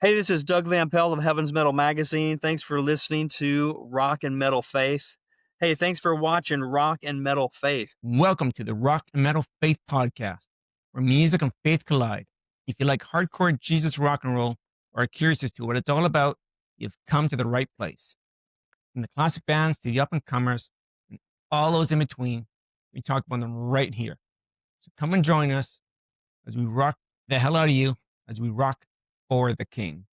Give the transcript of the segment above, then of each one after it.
Hey, this is Doug Van Pelt of Heaven's Metal Magazine. Thanks for listening to Rock and Metal Faith. Hey, thanks for watching Rock and Metal Faith. Welcome to the Rock and Metal Faith Podcast, where music and faith collide. If you like hardcore Jesus rock and roll or are curious as to what it's all about, you've come to the right place. From the classic bands to the up-and-comers and all those in between, we talk about them right here. So come and join us as we rock the hell out of you, as we rock for the King.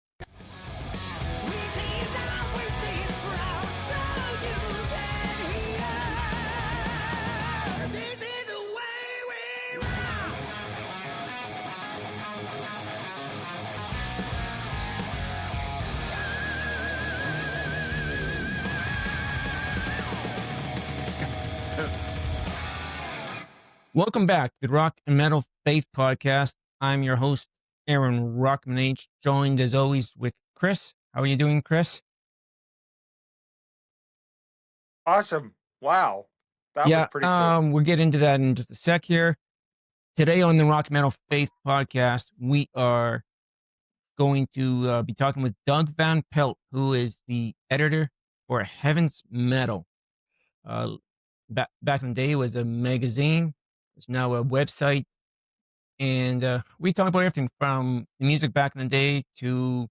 Welcome back to the Rock and Metal Faith Podcast. I'm your host, Arin Rockman H, joined as always with Chris. How are you doing, Chris? Awesome. Wow. That was pretty cool. We'll get into that in just a sec here. Today on the Rock and Metal Faith Podcast, we are going to be talking with Doug Van Pelt, who is the editor for Heaven's Metal. Back in the day, it was a magazine. It's now a website. And we talk about everything from the music back in the day to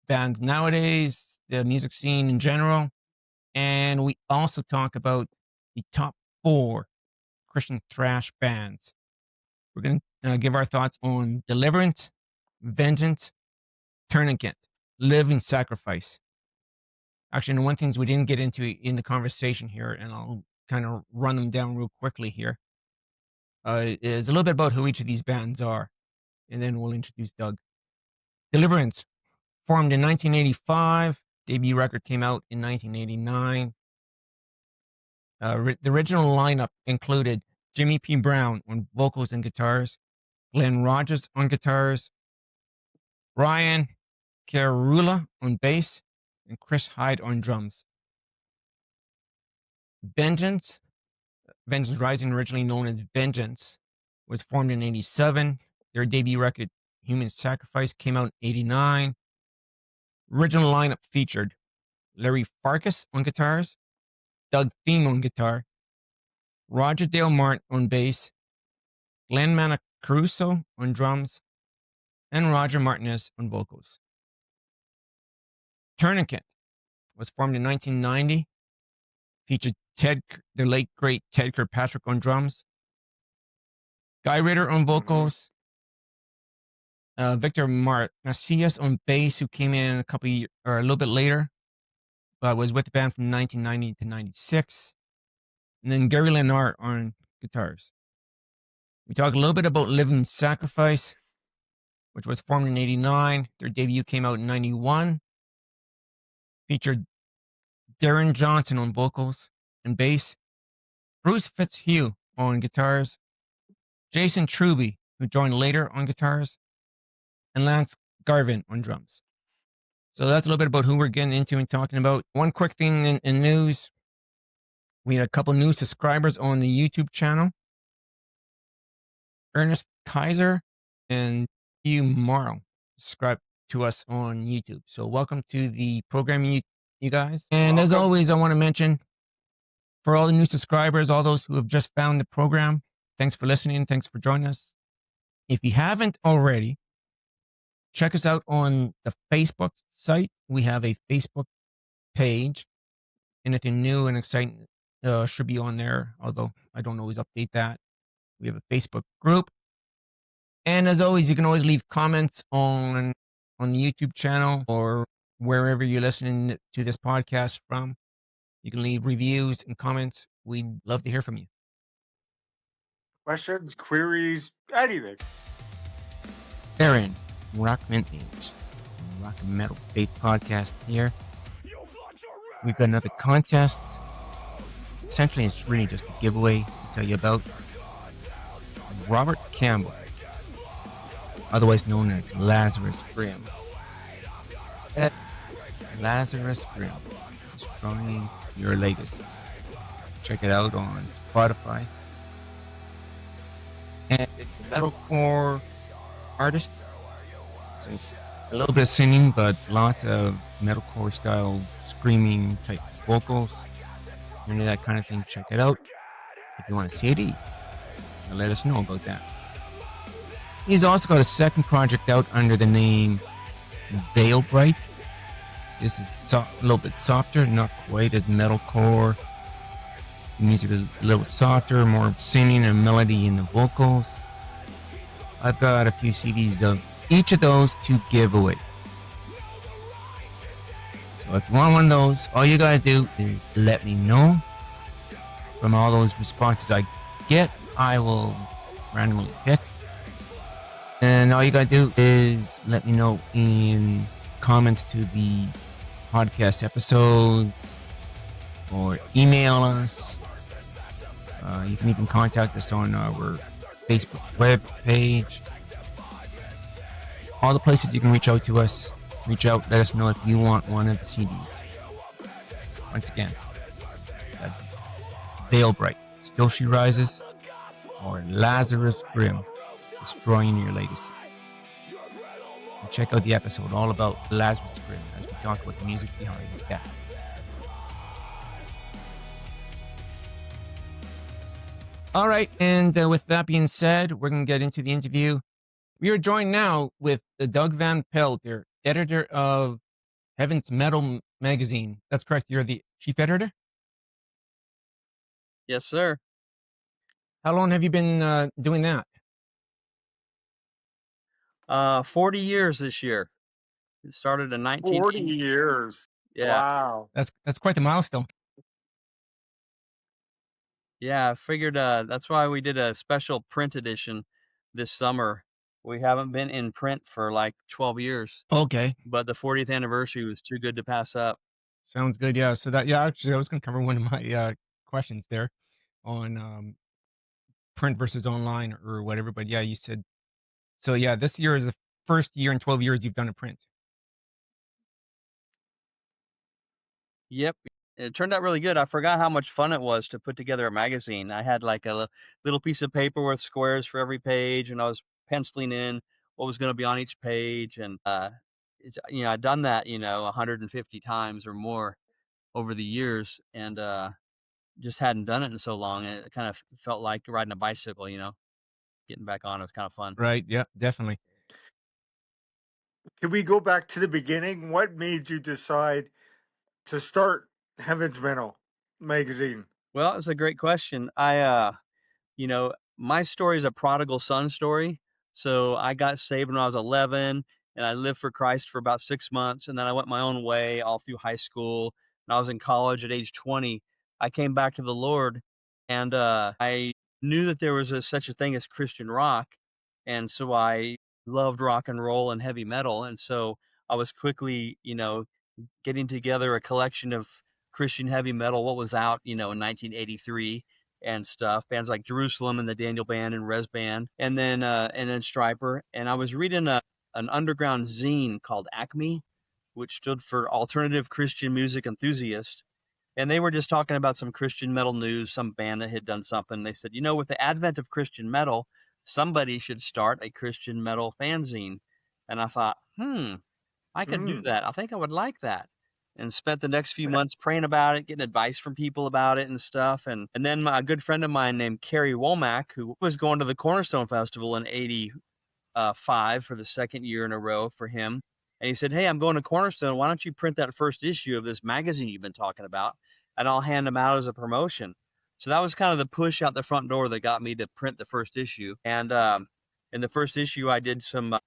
bands nowadays, the music scene in general. And we also talk about the top 4 Christian thrash bands. We're going to give our thoughts on Deliverance, Vengeance, Tourniquet, Living Sacrifice. Actually, the one things we didn't get into in the conversation here, and I'll kind of run them down real quickly here, is a little bit about who each of these bands are. And then we'll introduce Doug. Deliverance, formed in 1985. Debut record came out in 1989. The original lineup included Jimmy P. Brown on vocals and guitars, Glenn Rogers on guitars, Ryan Carrula on bass, and Chris Hyde on drums. Vengeance Rising, originally known as Vengeance, was formed in 87. Their debut record, Human Sacrifice, came out in 89. Original lineup featured Larry Farkas on guitars, Doug Thiem on guitar, Roger Dale Martin on bass, Glenn Manacruso on drums, and Roger Martinez on vocals. Tourniquet was formed in 1990, featured the late great Ted Kirkpatrick on drums, Guy Ritter on vocals, Victor Macias on bass, who came in a little bit later, but was with the band from 1990 to 96. And then Gary Lennart on guitars. We talk a little bit about Living Sacrifice, which was formed in 89. Their debut came out in 91. Featured Darren Johnson on vocals and bass, Bruce Fitzhugh on guitars, Jason Truby, who joined later on guitars, and Lance Garvin on drums. So that's a little bit about who we're getting into and talking about. One quick thing in news. We had a couple new subscribers on the YouTube channel. Ernest Kaiser and Hugh Morrow subscribed to us on YouTube. So welcome to the program, you guys. And welcome. As always, I want to mention, for all the new subscribers, all those who have just found the program, thanks for listening. Thanks for joining us. If you haven't already, check us out on the Facebook site. We have a Facebook page. Anything new and exciting should be on there, although I don't always update that. We have a Facebook group. And as always, you can always leave comments on the YouTube channel or wherever you're listening to this podcast from. You can leave reviews and comments. We'd love to hear from you. Questions, queries, anything. Arin Rockman H, Rock and Metal Faith Podcast here. We've got another contest. Essentially, it's really just a giveaway to tell you about Robert Campbell, otherwise known as Lazarus Grim. Lazarus Grim, Destroying Your Legacy. Check it out on Spotify. And it's a metalcore artist since a little bit of singing, but lots of metalcore style screaming type vocals. Into that kind of thing, check it out. If you want a CD, let us know about that. He's also got a second project out under the name Veil Bright. This is a little bit softer, not quite as metalcore. The music is a little softer, more singing and melody in the vocals. I've got a few CDs of each of those to give away. So if you want one of those, all you gotta do is let me know. From all those responses I get, I will randomly pick. And all you gotta do is let me know in comments to the podcast episodes or email us. You can even contact us on our Facebook web page. All the places you can reach out to us. Reach out, let us know if you want one of the CDs. Once again, that's Veil Bright, Still She Rises, or Lazarus Grim, Destroying Your Legacy. And check out the episode all about Lazarus Grim as we talk about the music behind that. All right, and with that being said, we're going to get into the interview. We are joined now with Doug Van Pelt, editor of Heaven's Metal magazine. That's correct. You're the chief editor? Yes, sir. How long have you been doing that? 40 years this year. It started in 40 1980. years. Yeah. Wow. That's quite the milestone. Yeah, I figured that's why we did a special print edition this summer. We haven't been in print for like 12 years, Okay. but the 40th anniversary was too good to pass up. Sounds good. Yeah. So actually, I was going to cover one of my questions there on print versus online or whatever. But yeah, you said, so yeah, this year is the first year in 12 years you've done a print. Yep. It turned out really good. I forgot how much fun it was to put together a magazine. I had like a little piece of paper with squares for every page, and I was penciling in what was going to be on each page. And, I'd done that, 150 times or more over the years, and just hadn't done it in so long. And it kind of felt like riding a bicycle, getting back on. It was kind of fun. Right. Yeah, definitely. Can we go back to the beginning? What made you decide to start Heaven's Metal magazine? Well, it's a great question. My story is a prodigal son story. So I got saved when I was 11 and I lived for Christ for about 6 months. And then I went my own way all through high school. And I was in college at age 20. I came back to the Lord and I knew that there was such a thing as Christian rock. And so I loved rock and roll and heavy metal. And so I was quickly, getting together a collection of Christian heavy metal, what was out, in 1983 and stuff. Bands like Jerusalem and the Daniel Band and Res Band, and then Striper. And I was reading an underground zine called Acme, which stood for Alternative Christian Music Enthusiast. And they were just talking about some Christian metal news, some band that had done something. They said, with the advent of Christian metal, somebody should start a Christian metal fanzine. And I thought, I could do that. I think I would like that. And spent the next few months praying about it, getting advice from people about it and stuff. And then a good friend of mine named Kerry Womack, who was going to the Cornerstone Festival in 85 for the second year in a row for him. And he said, "Hey, I'm going to Cornerstone. Why don't you print that first issue of this magazine you've been talking about? And I'll hand them out as a promotion." So that was kind of the push out the front door that got me to print the first issue. And in the first issue, I did some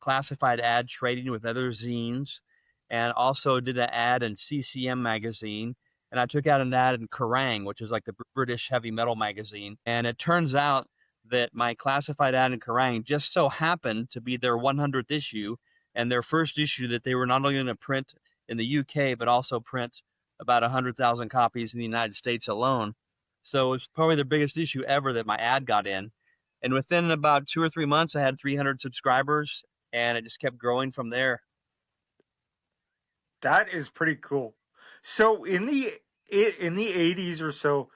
classified ad trading with other zines, and also did an ad in CCM magazine. And I took out an ad in Kerrang, which is like the British heavy metal magazine. And it turns out that my classified ad in Kerrang just so happened to be their 100th issue and their first issue that they were not only going to print in the UK, but also print about 100,000 copies in the United States alone. So it's probably the biggest issue ever that my ad got in. And within about 2 or 3 months, I had 300 subscribers, and it just kept growing from there. That is pretty cool. So in the 80s or so,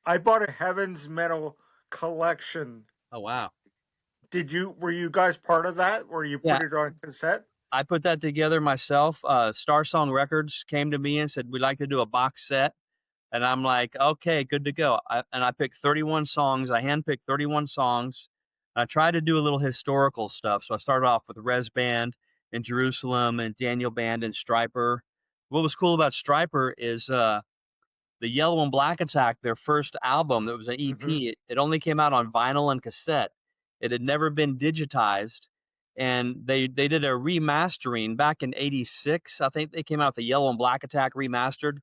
I bought a Heaven's Metal collection. Oh, wow. Were you guys part of that? Where you Yeah, put it on cassette? I put that together myself. Star Song Records came to me and said, "We'd like to do a box set." And I'm like, "Okay, good to go." I picked 31 songs. I handpicked 31 songs. I tried to do a little historical stuff. So I started off with Rez Band in Jerusalem and Daniel Band and Stryper. What was cool about Stryper is the Yellow and Black Attack, their first album that was an Hmm. EP, it only came out on vinyl and cassette. It had never been digitized. And they did a remastering back in '86. I think they came out with the Yellow and Black Attack remastered,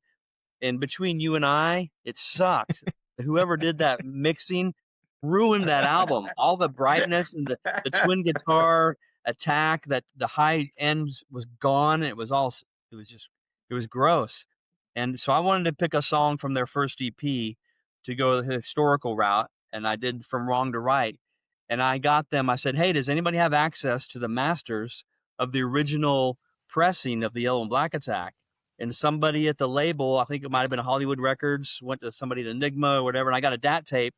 and between you and I, it sucked. Whoever did that mixing ruined that album. All the brightness and the twin guitar attack, that the high end was gone. It was all it was just it was gross. And so I wanted to pick a song from their first EP to go the historical route, and I did From Wrong to Right. And I got them. I said, "Hey, does anybody have access to the masters of the original pressing of the Yellow and Black Attack?" And somebody at the label, I think it might have been Hollywood Records, went to somebody at Enigma or whatever, and I got a DAT tape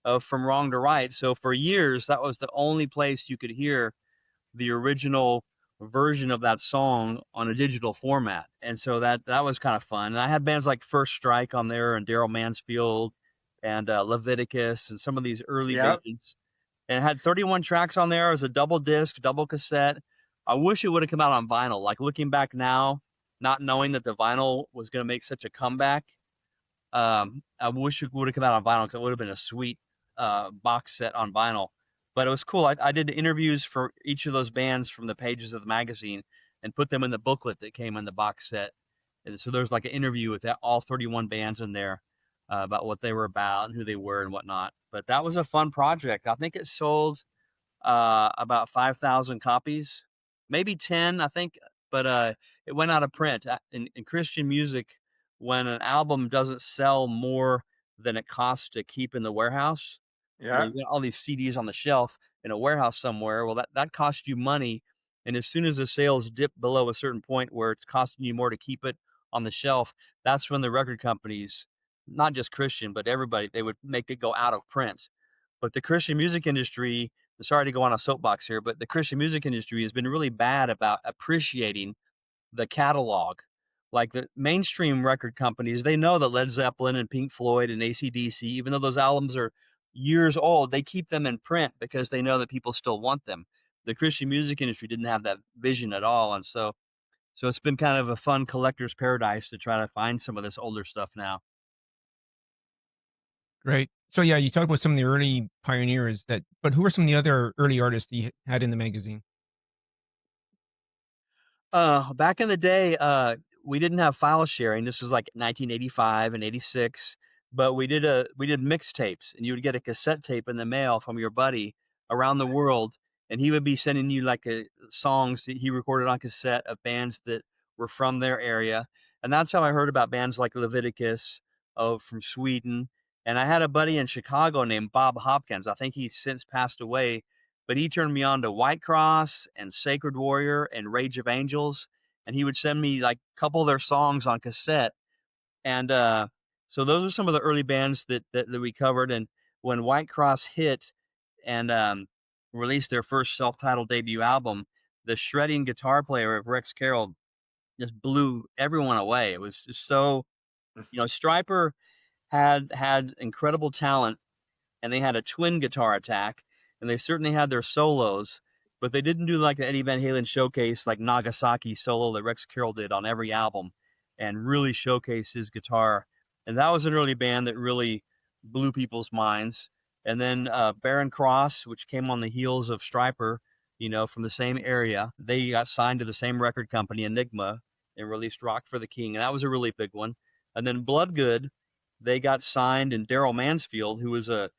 of From Wrong to Right. So for years, that was the only place you could hear the original version of that song on a digital format. And so that was kind of fun. And I had bands like First Strike on there and Daryl Mansfield and Leviticus and some of these early Yep. bands, and it had 31 tracks on there. It was a double disc, double cassette. I wish it would have come out on vinyl. Like looking back now, not knowing that the vinyl was going to make such a comeback, I wish it would have come out on vinyl because it would have been a sweet box set on vinyl. But it was cool. I did interviews for each of those bands from the pages of the magazine and put them in the booklet that came in the box set. And so there's like an interview with all 31 bands in there about what they were about and who they were and whatnot. But that was a fun project. I think it sold about 5,000 copies, maybe 10, I think, but it went out of print. In Christian music, when an album doesn't sell more than it costs to keep in the warehouse, Yeah. you got all these CDs on the shelf in a warehouse somewhere. Well, that costs you money. And as soon as the sales dip below a certain point where it's costing you more to keep it on the shelf, that's when the record companies, not just Christian, but everybody, they would make it go out of print. But the Christian music industry, sorry to go on a soapbox here, but the Christian music industry has been really bad about appreciating the catalog. Like the mainstream record companies, they know that Led Zeppelin and Pink Floyd and AC/DC, even though those albums are years old, they keep them in print because they know that people still want them. The Christian music industry didn't have that vision at all, and so it's been kind of a fun collector's paradise to try to find some of this older stuff now. Great. So yeah, you talked about some of the early pioneers but who are some of the other early artists you had in the magazine? Back in the day, we didn't have file sharing. This was like 1985 and '86, but we did mixtapes, and you would get a cassette tape in the mail from your buddy around the world, and he would be sending you like songs that he recorded on cassette of bands that were from their area, and that's how I heard about bands like Leviticus, from Sweden. And I had a buddy in Chicago named Bob Hopkins. I think he's since passed away, but he turned me on to White Cross and Sacred Warrior and Rage of Angels, and he would send me like a couple of their songs on cassette. And so those are some of the early bands that we covered. And when White Cross hit and released their first self-titled debut album, the shredding guitar player of Rex Carroll just blew everyone away. It was just so, Stryper had incredible talent, and they had a twin guitar attack, and they certainly had their solos, but they didn't do like the Eddie Van Halen showcase, like Nagasaki solo that Rex Carroll did on every album, and really showcase his guitar. And that was an early band that really blew people's minds. And then Baron Cross, which came on the heels of Stryper, from the same area, they got signed to the same record company, Enigma, and released Rock for the King, and that was a really big one. And then Bloodgood, they got signed, and Daryl Mansfield, who was a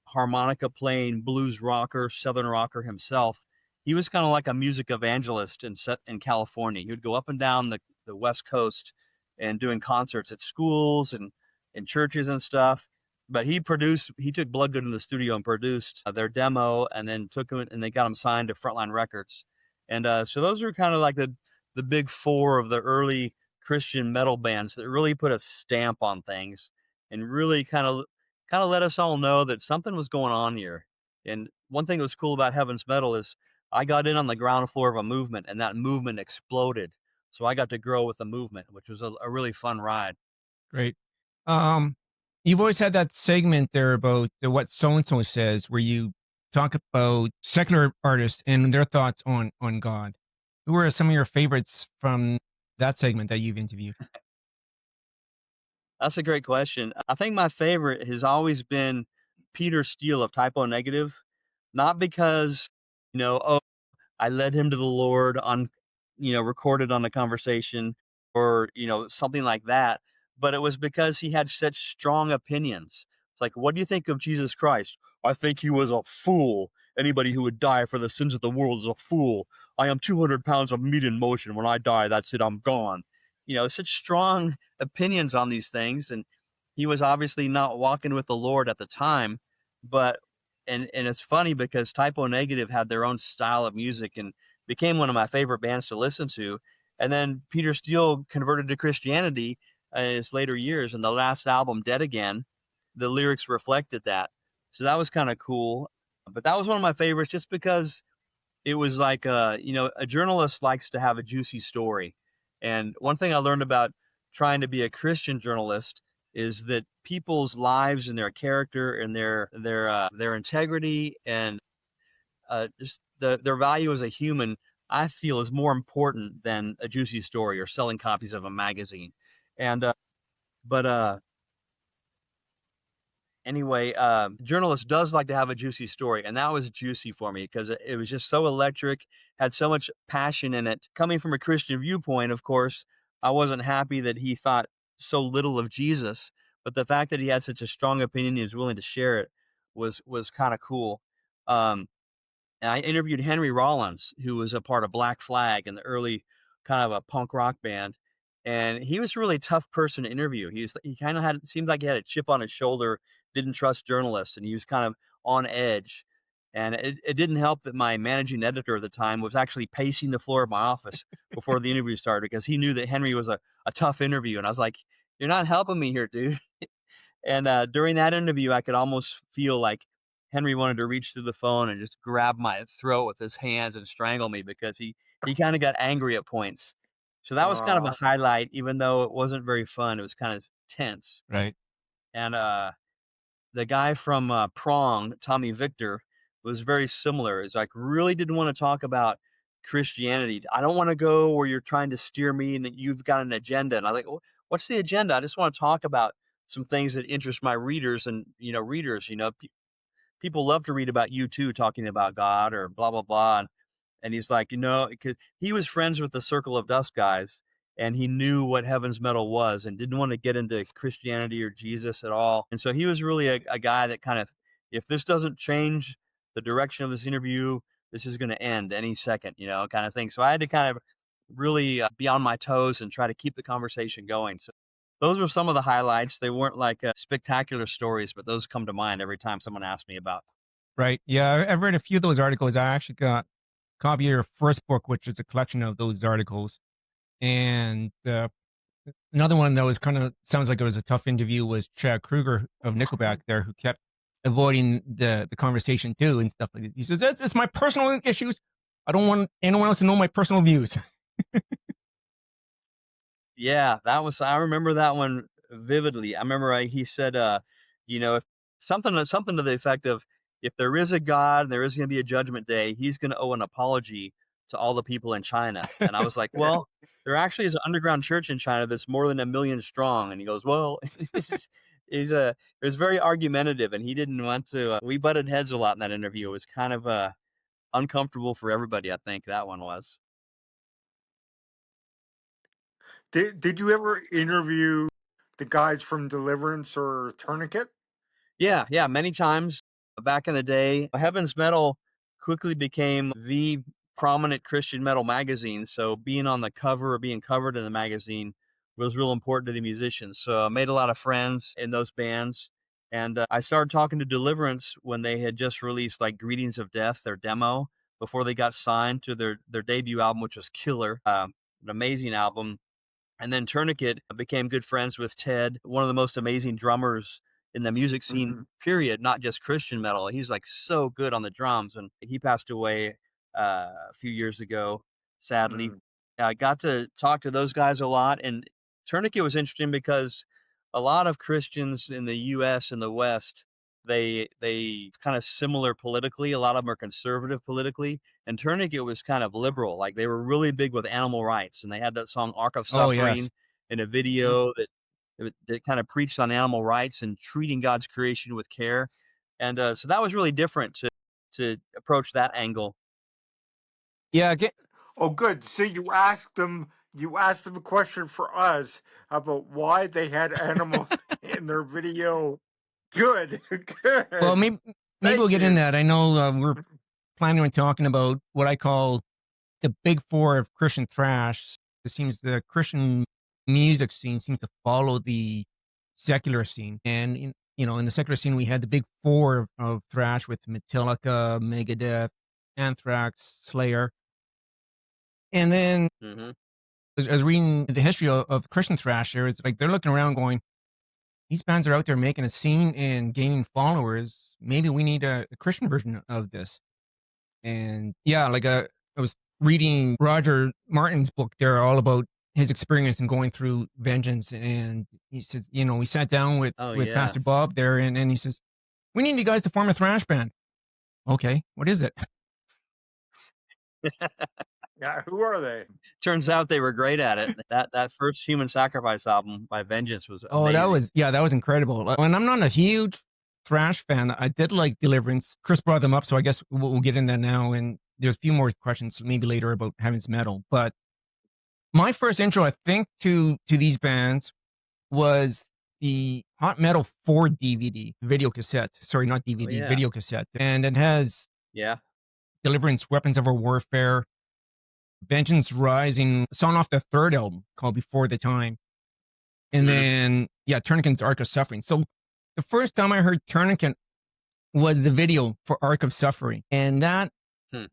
harmonica playing blues rocker, southern rocker himself. He was kind of like a music evangelist in California. He would go up and down the West Coast and doing concerts at schools and in churches and stuff. But he took Bloodgood in the studio and produced their demo, and then took them and they got him signed to Frontline Records. And so those are kind of like the big four of the early Christian metal bands that really put a stamp on things and really kind of let us all know that something was going on here. And one thing that was cool about Heaven's Metal is I got in on the ground floor of a movement, and that movement exploded. So I got to grow with the movement, which was a really fun ride. Great. Um, you've always had that segment there about what so and so says, where you talk about secular artists and their thoughts on God. Who are some of your favorites from that segment that you've interviewed? That's a great question. I think my favorite has always been Peter Steele of Typo Negative, not because, oh, I led him to the Lord on, recorded on a conversation or, something like that. But it was because he had such strong opinions. It's like, what do you think of Jesus Christ? I think he was a fool. Anybody who would die for the sins of the world is a fool. I am 200 pounds of meat in motion. When I die, that's it. I'm gone. Such strong opinions on these things. And he was obviously not walking with the Lord at the time, but and it's funny because Typo Negative had their own style of music and became one of my favorite bands to listen to. And then Peter Steele converted to Christianity in his later years, and the last album, Dead Again, the lyrics reflected that. So that was kind of cool. But that was one of my favorites just because it was like, a journalist likes to have a juicy story. And one thing I learned about trying to be a Christian journalist is that people's lives and their character and their integrity and just their value as a human, I feel is more important than a juicy story or selling copies of a magazine. And but Anyway, journalist does like to have a juicy story, and that was juicy for me because it was just so electric, had so much passion in it. Coming from a Christian viewpoint, of course, I wasn't happy that he thought so little of Jesus, but the fact that he had such a strong opinion, he was willing to share it, was kind of cool. Um, and I interviewed Henry Rollins, who was a part of Black Flag in the early kind of a punk rock band. And he was a really tough person to interview. He kind of had seemed like he had a chip on his shoulder, didn't trust journalists, and he was kind of on edge. And it didn't help that my managing editor at the time was actually pacing the floor of my office before the interview started because he knew that Henry was a tough interview. And I was like, "You're not helping me here, dude." And, during that interview, I could almost feel like Henry wanted to reach through the phone and just grab my throat with his hands and strangle me because he kinda got angry at points. So that was kind of a Uh, highlight, even though it wasn't very fun, it was kind of tense. Right. And, the guy from, Prong, Tommy Victor, was very similar. It's like, really didn't wanna talk about Christianity. I don't wanna go where you're trying to steer me and that you've got an agenda. And I was like, what's the agenda? I just wanna talk about some things that interest my readers and, readers, people love to read about you too, talking about God or blah, blah, blah. And he's like, because he was friends with the Circle of Dust guys, and he knew what Heaven's Metal was and didn't want to get into Christianity or Jesus at all. And so he was really a guy that kind of, if this doesn't change the direction of this interview, this is going to end any second, kind of thing. So I had to kind of really be on my toes and try to keep the conversation going. So those were some of the highlights. They weren't like spectacular stories, but those come to mind every time someone asks me about. Right. Yeah, I've read a few of those articles. I actually got a copy of your first book, which is a collection of those articles. And another one that was kind of sounds like it was a tough interview was Chad Kruger of Nickelback there, who kept avoiding the conversation too and stuff like that. He says, it's my personal issues. I don't want anyone else to know my personal views. Yeah, I remember that one vividly. I remember, he said, if something to the effect of, "If there is a God, there is gonna be a judgment day, he's gonna owe an apology to all the people in China." And I was like, "Well, there actually is an underground church in China that's more than 1,000,000 strong." And he goes, "Well," he's, he was very argumentative, and he didn't want to, we butted heads a lot in that interview. It was kind of, uncomfortable for everybody, I think that one was. did you ever interview the guys from Deliverance or Tourniquet? Yeah, yeah, many times back in the day. Heaven's Metal quickly became the prominent Christian metal magazine, so being on the cover or being covered in the magazine was real important to the musicians. So I made a lot of friends in those bands, and I started talking to Deliverance when they had just released like Greetings of Death, their demo, before they got signed to their debut album, which was Killer, an amazing album. And then Tourniquet became good friends with Ted, one of the most amazing drummers in the music scene, Hmm. period, not just Christian metal. He's like so good on the drums, and he passed away a few years ago, sadly. Hmm. I got to talk to those guys a lot, and Tourniquet was interesting because a lot of Christians in the U.S. and the West, they kind of similar politically. A lot of them are conservative politically, and Tourniquet was kind of liberal. Like they were really big with animal rights, and they had that song "Ark of Oh, yes. Suffering" in a Hmm. video that kind of preached on animal rights and treating God's creation with care, and so that was really different to approach that angle. Yeah, get Oh, good. So you asked them a question for us about why they had animals in their video. Good, well, good. maybe we'll Thank get in you. that. I know, we're planning on talking about what I call the big 4 of Christian thrash. It seems the Christian music scene seems to follow the secular scene, and in the secular scene, we had the big 4 of thrash with Metallica, Megadeth, Anthrax, Slayer, and then Hmm. as reading the history of Christian thrash, there is like they're looking around going, these bands are out there making a scene and gaining followers. Maybe we need a Christian version of this. And yeah, like I was reading Roger Martin's book there, all about his experience in going through Vengeance, and he says, we sat down with Oh with yeah. Pastor Bob there, and he says, we need you guys to form a thrash band. Okay, what is it? Yeah, who are they? Turns out they were great at it. That first Human Sacrifice album by Vengeance was Oh, amazing. that was incredible. And I'm not a huge thrash fan. I did like Deliverance. Chris brought them up, so I guess we'll get in that now. And there's a few more questions maybe later about Heaven's Metal. But my first intro, I think, to these bands was the Hot Metal 4 DVD video cassette. Sorry, not Oh DVD, yeah. video cassette. And it has Yeah. Deliverance, Weapons of Our Warfare, Vengeance Rising, song off the third album called Before the Time. And Mhm. then, yeah, Tourniquet's Ark of Suffering. So the first time I heard Tourniquet was the video for Ark of Suffering. And that Hmm.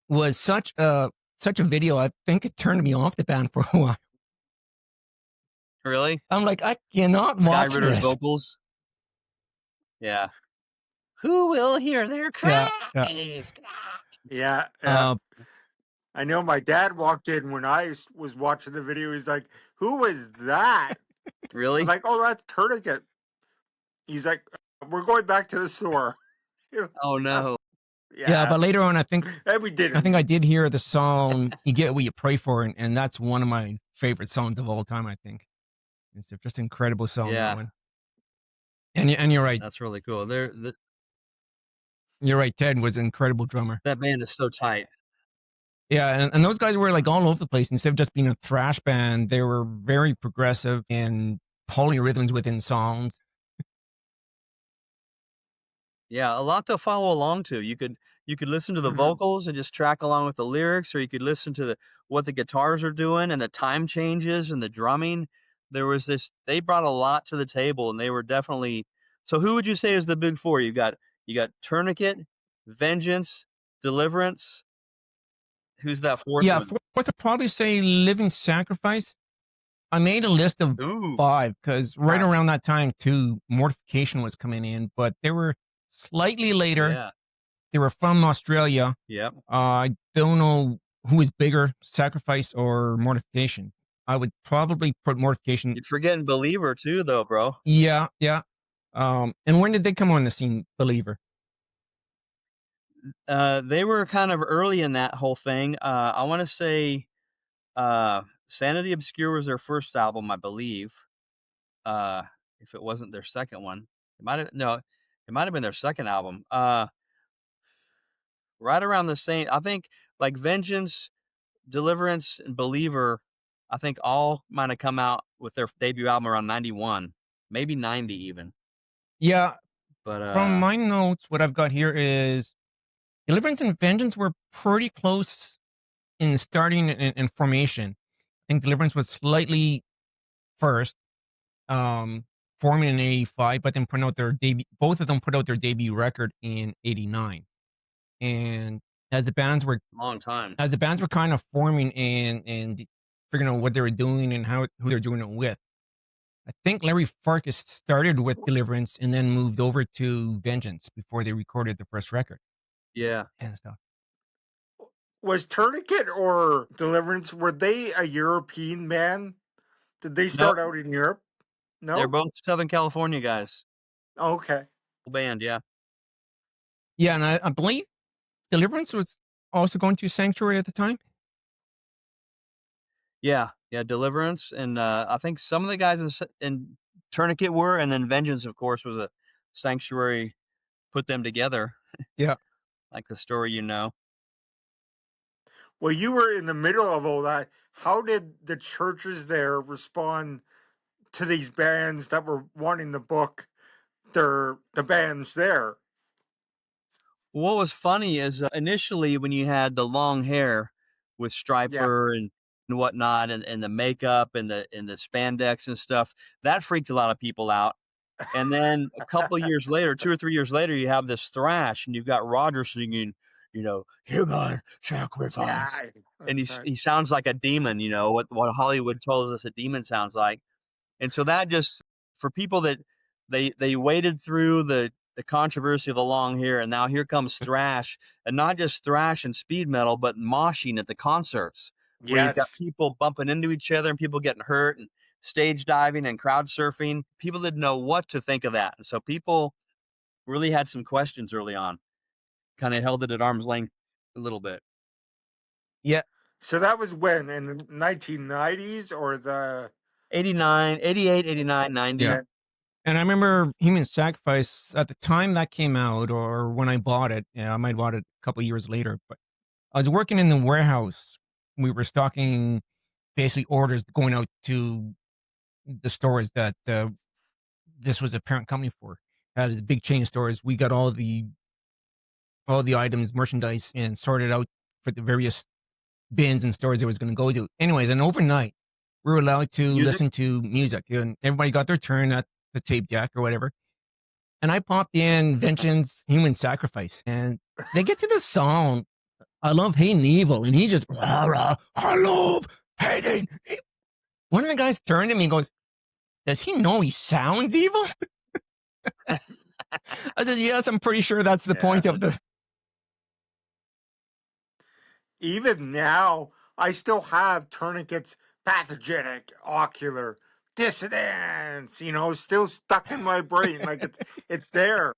was such a video. I think it turned me off the band for a while. Really? I'm like, I cannot Guy watch Ritter's this. vocals? Yeah. Who will hear their Yeah, yeah. cries? Yeah, Uh, I know my dad walked in when I was watching the video. He's like, "Who is that?" I'm Really? like, "Oh, that's Tourniquet." He's like, "We're going back to the store." Oh, no. yeah, Yeah, but later on, and we I think I didn't. did hear the song "You Get What You Pray For," and that's one of my favorite songs of all time. I think it's just an incredible song, that Yeah, one. And you're right. that's really cool. You're right. Ted was an incredible drummer. That band is so tight. Yeah, and those guys were like all over the place. Instead of just being a thrash band, they were very progressive and polyrhythms within songs. Yeah, a lot to follow along to. You could listen to the Mhm. vocals and just track along with the lyrics, or you could listen to what the guitars are doing and the time changes and the drumming. There was this they brought a lot to the table, and they were definitely so who would you say is the big 4? You got Tourniquet, Vengeance, Deliverance. Who's that 4th Yeah, one? fourth, I'd probably say Living Sacrifice. I made a list of Ooh, 5 because right Yeah. around that time too, Mortification was coming in, but they were slightly later. yeah, They were from Australia. yep. I don't know who was bigger, Sacrifice or Mortification. I would probably put Mortification. You're forgetting Believer too though, bro. Yeah, yeah. And when did they come on the scene, Believer? They were kind of early in that whole thing. I wanna say, Sanity Obscure was their first album, I believe. Uh, if it wasn't their second one. It might have no, it might have been their second album. Right around the same I think, like, Vengeance, Deliverance, and Believer, I think all might have come out with their debut album around '91, maybe '90 even. Yeah, But, from my notes, what I've got here is Deliverance and Vengeance were pretty close in starting and formation. I think Deliverance was slightly first, um, forming in '85, but then putting out their debut. Both of them put out their debut record in '89. And as the bands were long time. as the bands were kind of forming and figuring out what they were doing and who they're doing it with, I think Larry Farkas started with Deliverance and then moved over to Vengeance before they recorded the first record Yeah. and stuff. Was Tourniquet or Deliverance, were they a European band? Did they No, start out in Europe? they're No? both Southern California guys. Okay. Full band, yeah. Yeah, and I believe Deliverance was also going to Sanctuary at the time. Yeah, yeah, Deliverance, and, I think some of the guys in Tourniquet were, and then Vengeance, of course, was a Sanctuary put them together, Yeah. like the story you know. Well, you were in the middle of all that. How did the churches there respond to these bands that were wanting to book the bands there? What was funny is, initially, when you had the long hair with Yeah. striper and whatnot, and the makeup and the spandex and stuff, that freaked a lot of people out. And then a couple of years later, 2 or 3 years later, you have this thrash, and you've got Roger singing, "Human sacrifice," Yeah. and That's right. he sounds like a demon, what Hollywood tells us a demon sounds like. And so that just for people that they waded through the controversy of the long hair, and now here comes thrash, and not just thrash and speed metal, but moshing at the concerts, where you've got Yes. people bumping into each other and people getting hurt and stage diving and crowd surfing. People didn't know what to think of that, and so people really had some questions early on. Kind of held it at arm's length a little bit. Yeah. So that was when in the 1990s or the 89, 88, 89, Yeah. 90. okay. And I remember Human Sacrifice at the time that came out, or when I bought it. Yeah, I might have bought it a couple years later, but I was working in the warehouse. We were stocking basically orders going out to the stores that this was a parent company for. The big chain stores. We got all the items, merchandise, and sorted out for the various bins and stores it was going to go to. Anyways, and overnight, we were allowed to Music. listen to music, and everybody got their turn at the tape deck or whatever. And I popped in Vengeance Human Sacrifice, and they get to the song, I love hating evil, and he just, rah, rah, I love hating evil. One of the guys turned to me and goes, does he know he sounds evil? I said, yes, I'm pretty sure that's the Yeah. point of the. Even now, I still have Tourniquet's pathogenic ocular dissonance, still stuck in my brain. Like it's there.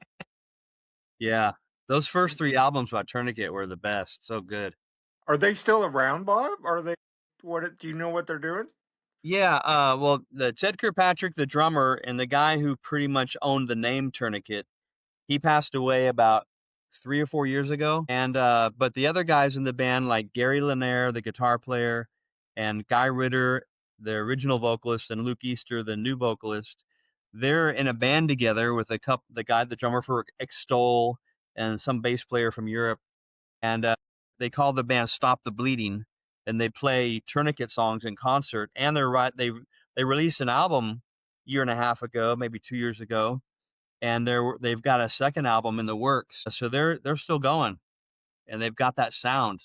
Yeah. Those first 3 albums by Tourniquet were the best. So good. Are they still around, Bob? Are they do you know what they're doing? Yeah, well, the Ted Kirkpatrick, the drummer, and the guy who pretty much owned the name Tourniquet, he passed away about 3 or 4 years ago, and, but the other guys in the band, like Gary Lanier, the guitar player, and Guy Ritter, the original vocalist, and Luke Easter, the new vocalist, they're in a band together with the drummer for Extol, and some bass player from Europe, and they call the band Stop the Bleeding, and they play Tourniquet songs in concert. And they released an album year and a half ago, maybe 2 years ago, and they've got a second album in the works. So they're still going, and they've got that sound.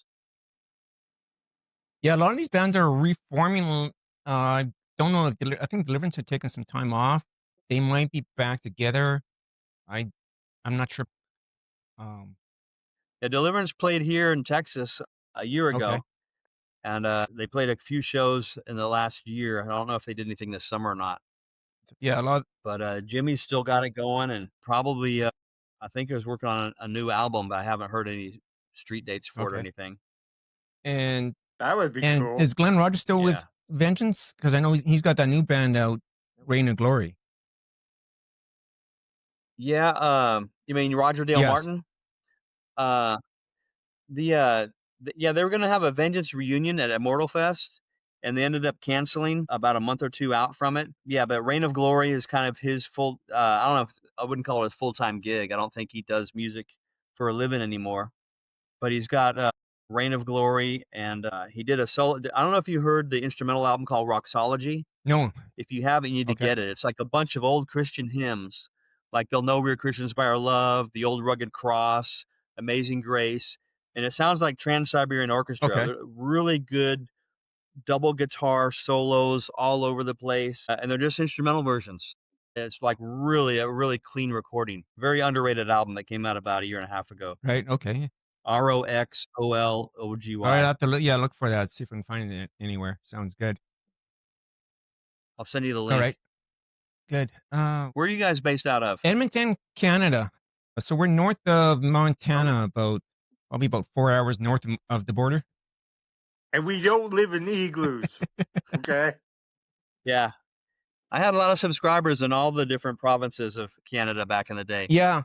Yeah, a lot of these bands are reforming. I don't know if I think Deliverance had taken some time off. They might be back together. I I'm not sure. Um, Yeah, Deliverance played here in Texas a year okay. ago, and they played a few shows in the last year. I don't know if they did anything this summer or not. Yeah, a lot. But, Jimmy's still got it going and probably, I think he was working on a new album, but I haven't heard any street dates for it or Okay. anything. And That would be and cool. is Glenn Rogers still Yeah. with Vengeance? Because I know he's got that new band out, Reign of Glory. Yeah, you mean Roger Dale Yes. Martin? Uh, the, uh, yeah, they were gonna have a Vengeance reunion at Immortal Fest, and they ended up canceling about a month or 2 out from it. Yeah, but Reign of Glory is kind of his full I don't know if I wouldn't call it a full-time gig. I don't think he does music for a living anymore. But he's got, Reign of Glory, and, he did a solo I don't know if you heard the instrumental album called Roxology. No. If you haven't, you need to Okay. get it. It's like a bunch of old Christian hymns, like "They'll Know We're Christians by Our Love," "The Old Rugged Cross," "Amazing Grace," and it sounds like Trans-Siberian Orchestra. Okay. Really good double guitar solos all over the place, and they're just instrumental versions. It's like really a really clean recording. Very underrated album that came out about a year and a half ago. Right, okay. Roxology. Alright, I'll have to look for that, see if I can find it anywhere. Sounds good. I'll send you the Alright, link. good. Where are you guys based out of? Edmonton, Canada. So we're north of Oh, Montana, probably about 4 hours north of the border. and we don't live in igloos. Okay. Yeah. I had a lot of subscribers in all the different provinces of Canada back in the day. Yeah,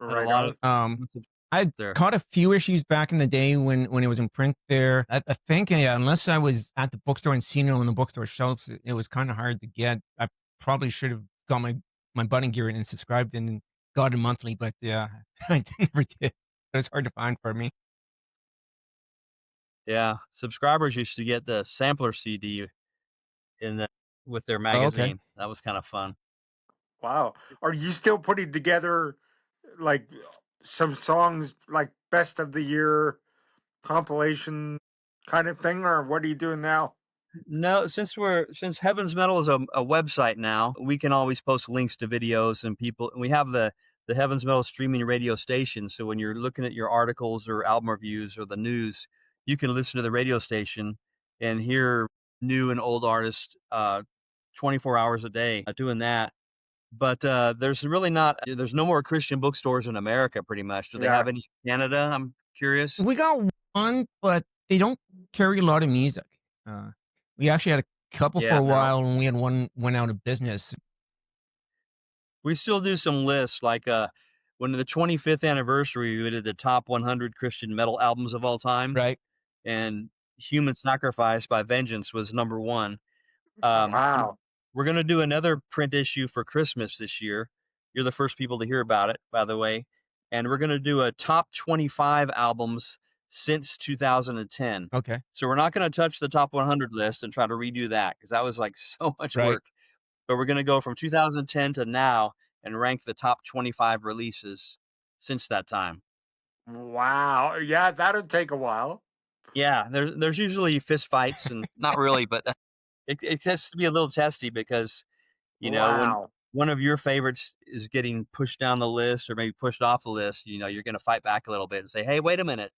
Had a Right lot of on. I there. caught a few issues back in the day when it was in print there. I think, yeah, unless I was at the bookstore and seen it on the bookstore shelves, it was kinda hard to get. I probably should have got my button gear and subscribed and got it monthly, but, yeah, I never did. It was hard to find for me. Yeah. Subscribers used to get the sampler CD in the with their Oh, okay. magazine. That was kinda fun. Wow. Are you still putting together like some songs like best of the year compilation kind of thing, or what are you doing now? No, since Heaven's Metal is a website now, we can always post links to videos and people. And we have the Heaven's Metal streaming radio station. So when you're looking at your articles or album reviews or the news, you can listen to the radio station and hear new and old artists 24 hours a day doing that. But there's really not. There's no more Christian bookstores in America. Pretty much. Do they Yeah. have any in Canada? I'm curious. We got one, but they don't carry a lot of music. Uh, we actually had a couple for Yeah, a No. while, and we had one went out of business. we still do some lists like when the 25th anniversary we did the top 100 Christian metal albums of all time, Right. and Human Sacrifice by Vengeance was number one. And Wow. we're going to do another print issue for Christmas this year. You're the first people to hear about it, by the way. And we're going to do a top 25 albums since 2010. Okay. So we're not going to touch the top 100 list and try to redo that because that was like so much Right. work. But we're gonna go from 2010 to now and rank the top 25 releases since that time. Wow. Yeah, that'll take a while. Yeah, there's usually fist fights and not really, but it has to be a little testy because, when Wow. one of your favorites is getting pushed down the list or maybe pushed off the list, you're gonna fight back a little bit and say, "Hey, wait a minute.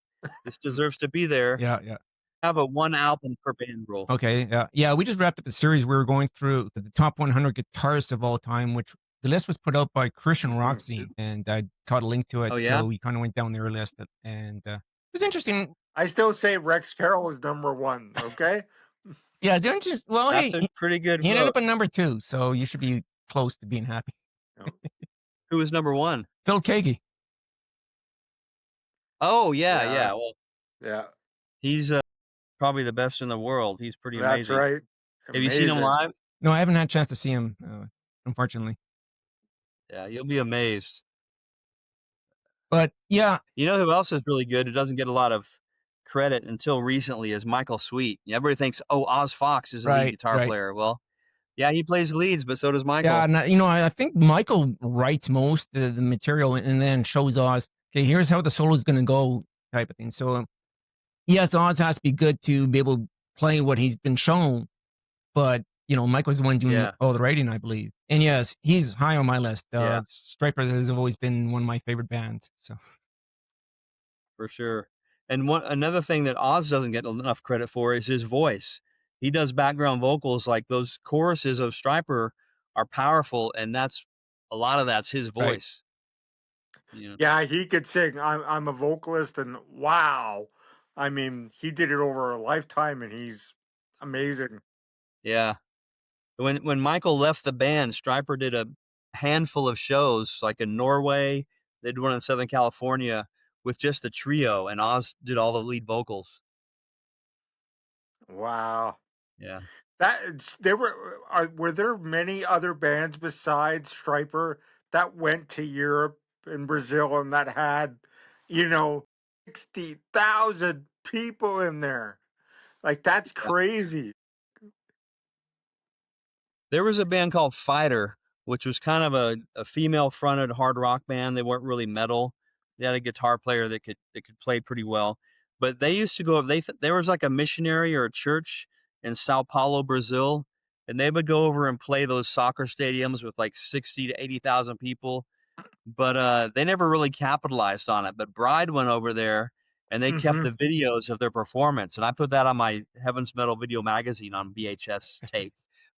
This deserves to be there." Yeah, yeah. Have a 1 album per band rule. Okay, yeah. Yeah, we just wrapped up a series. We were going through the top 100 guitarists of all time, which the list was put out by Christian Mhm. and I caught a link to Oh, it, yeah? so we kinda went down their list, and, it was interesting. I still say Rex Carroll is number one. Okay. Yeah, it's interest well, That's hey, a pretty good he ended vote. up at number 2, so you should be close to being happy. No. Who was number 1? Phil Keaggy. Oh, yeah, Yeah. yeah. Well, Yeah. he's, probably the best in the world. He's pretty That's amazing. right. Have you seen him Amazing. live? No, I haven't had a chance to see him, unfortunately. Yeah, you'll be amazed. But, yeah, You know who else is really good who doesn't get a lot of credit until recently is Michael Sweet. Everybody thinks, "Oh, Oz Fox is a lead right, guitar right. player." Well, yeah, he plays leads, but so does Yeah, Michael. and I think Michael writes most of the material and then shows Oz, "Okay, here's how the solo is gonna go," type of thing. So, yes, Oz has to be good to be able to play what he's been shown, but, Michael's the one doing Yeah, all the writing, I believe. And yes, he's high on my list. yeah, Stryper has always been one of my favorite bands, so for sure. And another thing that Oz doesn't get enough credit for is his voice. He does background vocals, like those choruses of Stryper are powerful, and a lot of that's his right. voice. You know? Yeah, he could sing. I'm a vocalist, and wow. I mean, he did it over a lifetime, and he's amazing. Yeah. When Michael left the band, Stryper did a handful of shows, like in Norway. They did one in Southern California with just a trio, and Oz did all the lead vocals. Wow. Yeah. There were there many other bands besides Striper that went to Europe and Brazil and that had, you know, 60,000 people in there. Like that's Yeah. crazy. There was a band called Fighter, which was kind of a female fronted hard rock band. They weren't really metal. They had a guitar player that could play pretty well. But they used to go. There was like a missionary or a church in Sao Paulo, Brazil, and they would go over and play those soccer stadiums with like 60 to 80,000 people, but, they never really capitalized on it, but Bride went over there, and they kept Hmm. the videos of their performance, and I put that on my Heaven's Metal video magazine on VHS tape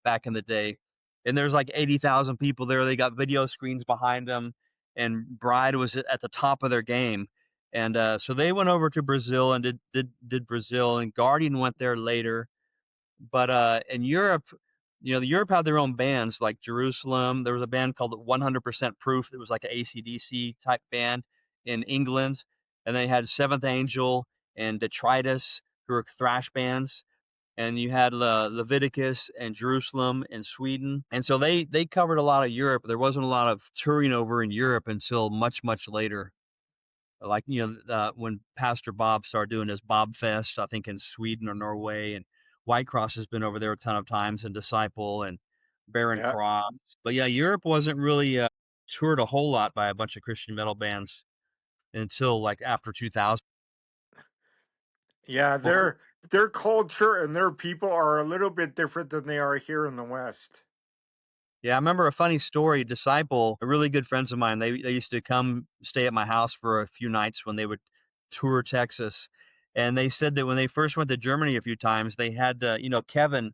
back in the day, and there's, like, 80,000 people there, they got video screens behind them, and Bride was at the top of their game, and, so they went over to Brazil and did Brazil, and Guardian went there later, but, in Europe, Europe had their own bands like Jerusalem. There was a band called 100% Proof that was like a AC/DC type band in England, and they had Seventh Angel and Detritus, who were thrash bands, and you had Leviticus and Jerusalem in Sweden, and so they covered a lot of Europe. There wasn't a lot of touring over in Europe until much, much later. Like, when Pastor Bob started doing his Bob Fest, I think in Sweden or Norway, and White Cross has been over there a ton of times, and Disciple and Barren Yeah, Cross. But yeah, Europe wasn't really toured a whole lot by a bunch of Christian metal bands until like after 2000. yeah. Well, Their culture and their people are a little bit different than they are here in the West. yeah, I remember a funny story. Disciple, a really good friends of mine, they used to come stay at my house for a few nights when they would tour Texas. And they said that when they first went to Germany a few times, they had Kevin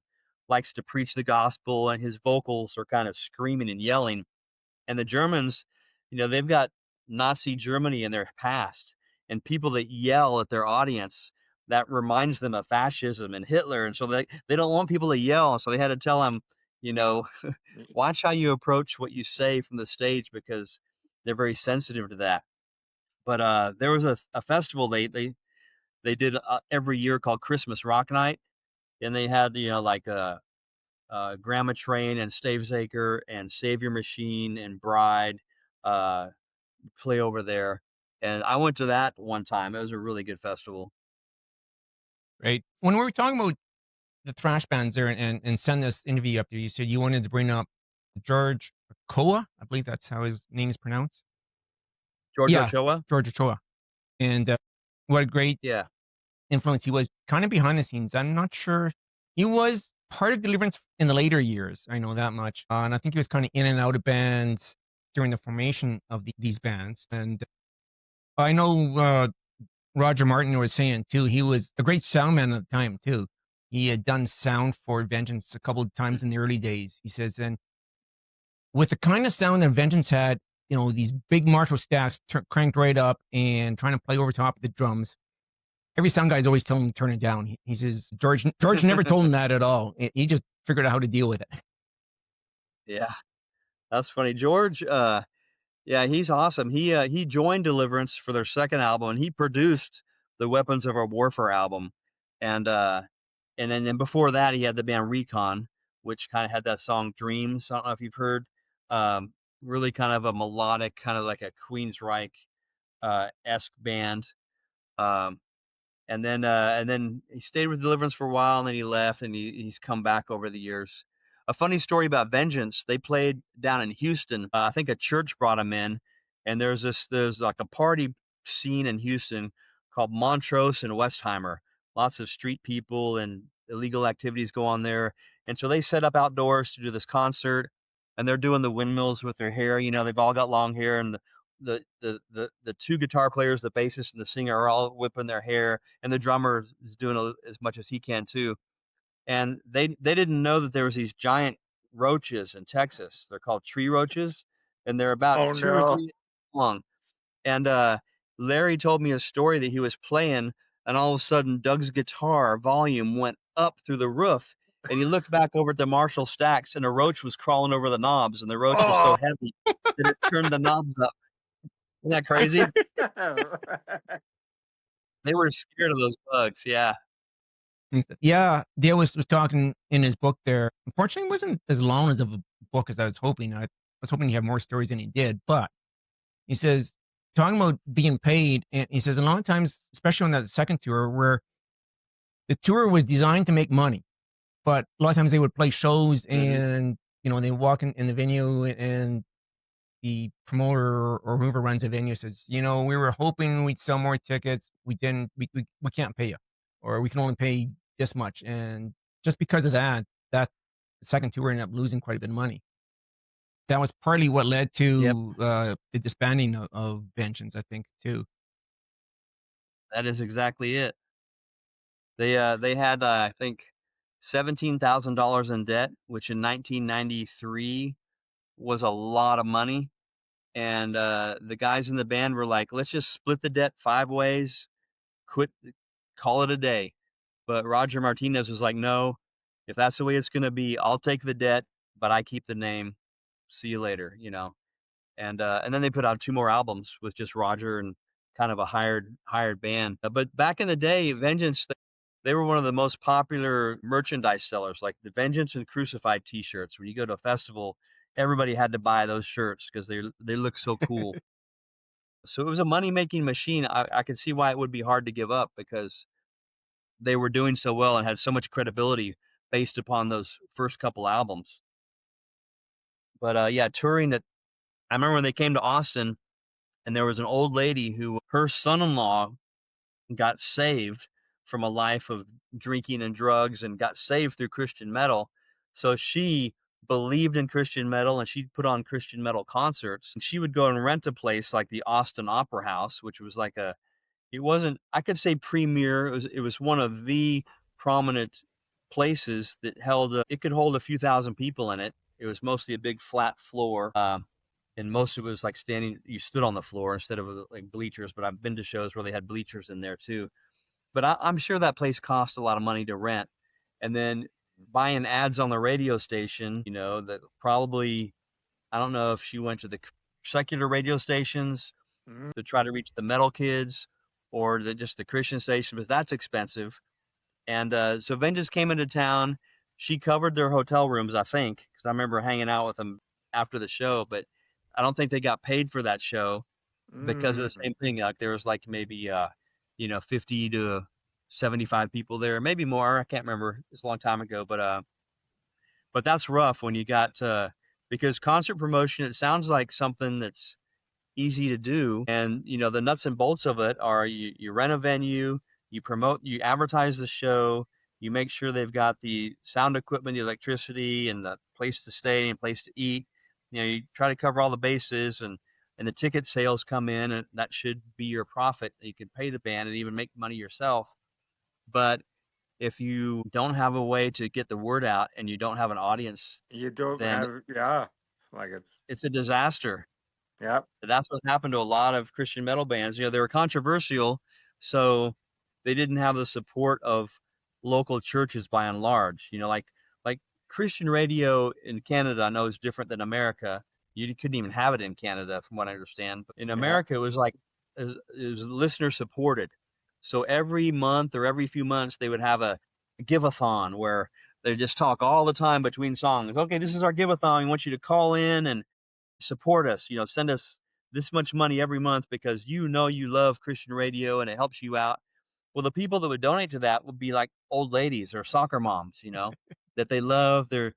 likes to preach the gospel and his vocals are kind of screaming and yelling. And the Germans, they've got Nazi Germany in their past, and people that yell at their audience, that reminds them of fascism and Hitler. And so they don't want people to yell. So they had to tell them, you know, watch how you approach what you say from the stage because they're very sensitive to that. But there was a festival they did every year called Christmas Rock Night, and they had like Grandma Train and Stavesacre and Savior Machine and Bride uh, play over there. And I went to that one time. It was a really good festival. Right. When we were talking about the thrash bands there and send this interview up there, you said you wanted to bring up George Ochoa. I believe that's how his name is pronounced. George Yeah, Ochoa? George Ochoa. And what a great Yeah. influence he was kind of behind the scenes. I'm not sure. He was part of Deliverance in the later years. I know that much. And I think he was kind of in and out of bands during the formation of these bands. And I know Roger Martin was saying too, he was a great sound man at the time too. He had done sound for Vengeance a couple of times in the early days. He says, and with the kind of sound that Vengeance had, these big Marshall stacks cranked right up and trying to play over top of the drums. Every sound guy's always telling him to turn it down. He says George never told him that at all. He just figured out how to deal with it. Yeah. That's funny. George, yeah, he's awesome. He joined Deliverance for their second album, and he produced the Weapons of Our Warfare album, and then before that, he had the band Recon, which kind of had that song Dreams. I don't know if you've heard. Um, Really kind of a melodic, kind of like a Queensryche esque band. Um, and then he stayed with Deliverance for a while, and then he left, and he's come back over the years. A funny story about Vengeance, they played down in Houston. I think a church brought him in, and there's like a party scene in Houston called Montrose and Westheimer. Lots of street people and illegal activities go on there. And so they set up outdoors to do this concert, and they're doing the windmills with their hair. They've all got long hair, and the two guitar players, the bassist and the singer, are all whipping their hair, and the drummer is doing as much as he can too. And they didn't know that there was these giant roaches in Texas. They're called tree roaches, and they're about Oh 2 or 3 no! long. And Larry told me a story that he was playing, and all of a sudden Doug's guitar volume went up through the roof, and he looked back over at the Marshall stacks, and a roach was crawling over the knobs, and the roach was so Oh. heavy that it turned the knobs up. Isn't that crazy? They were scared of those bugs, yeah. Yeah, Dale was talking in his book there. Unfortunately, it wasn't as long as of a book as I was hoping. I was hoping he had more stories than he did. But he says, talking about being paid, and he says a lot of times, especially on that second tour, where the tour was designed to make money, but a lot of times they would play shows Mhm. and they walk in the venue and the promoter or whoever runs the venue says, we were hoping we'd sell more tickets. We didn't. We can't pay you, or we can only pay this much. And just because of that, that second tour ended up losing quite a bit of money. That was partly what led Yep, to, the disbanding of Vengeance, I think, too. that is exactly it. They had, I think, $17,000 in debt, which in 1993 was a lot of money, and, the guys in the band were like, "Let's just split the debt 5 ways, quit call it a day." But Roger Martinez was like, "No, if that's the way it's gonna be, I'll take the debt, but I keep the name. See you later," you know? And then they put out 2 more albums with just Roger and kind of a hired band. But back in the day, Vengeance, they were one of the most popular merchandise sellers, like the Vengeance and Crucified T-shirts. When you go to a festival, everybody had to buy those shirts because they look so cool. So it was a money-making machine. I could see why it would be hard to give up because they were doing so well and had so much credibility based upon those first couple albums. But, yeah, touring that I remember when they came to Austin and there was an old lady who her son-in-law got saved from a life of drinking and drugs and got saved through Christian metal. So she believed in Christian metal and she'd put on Christian metal concerts. And she would go and rent a place like the Austin Opera House, which was like a it wasn't I could say premier. It was one of the prominent places that held it could hold a few thousand people in it. It was mostly a big flat floor. And most of it was like standing you stood on the floor instead of like bleachers, but I've been to shows where they had bleachers in there too. But I'm sure that place cost a lot of money to rent. And then buying ads on the radio station, that probably I don't know if she went to the secular radio stations Mhm. to try to reach the metal kids or just the Christian station, because that's expensive. And so Vengeance came into town. She covered their hotel rooms, I think, because I remember hanging out with them after the show. But I don't think they got paid for that show because of the Mhm. same thing. Like there was like maybe 50 to 75 people there, maybe more. I can't remember. It's a long time ago, but that's rough when you got because concert promotion. It sounds like something that's easy to do. And, the nuts and bolts of it are you rent a venue, you advertise the show, you make sure they've got the sound equipment, the electricity, and the place to stay and place to eat. You try to cover all the bases and the ticket sales come in and that should be your profit. You can pay the band and even make money yourself. But if you don't have a way to get the word out and you don't have an audience, You don't then have, yeah, like it's a disaster. yeah. That's what happened to a lot of Christian metal bands. They were controversial, so they didn't have the support of local churches by and large. Like Christian radio in Canada, I know is different than America. You couldn't even have it in Canada, from what I understand. But in Yeah. America, it was like it was listener supported. So every month or every few months, they would have a give-a-thon where they just talk all the time between songs. Okay, this is our give-a-thon. We want you to call in and support us, send us this much money every month because you love Christian radio and it helps you out. Well, the people that would donate to that would be like old ladies or soccer moms, that they love their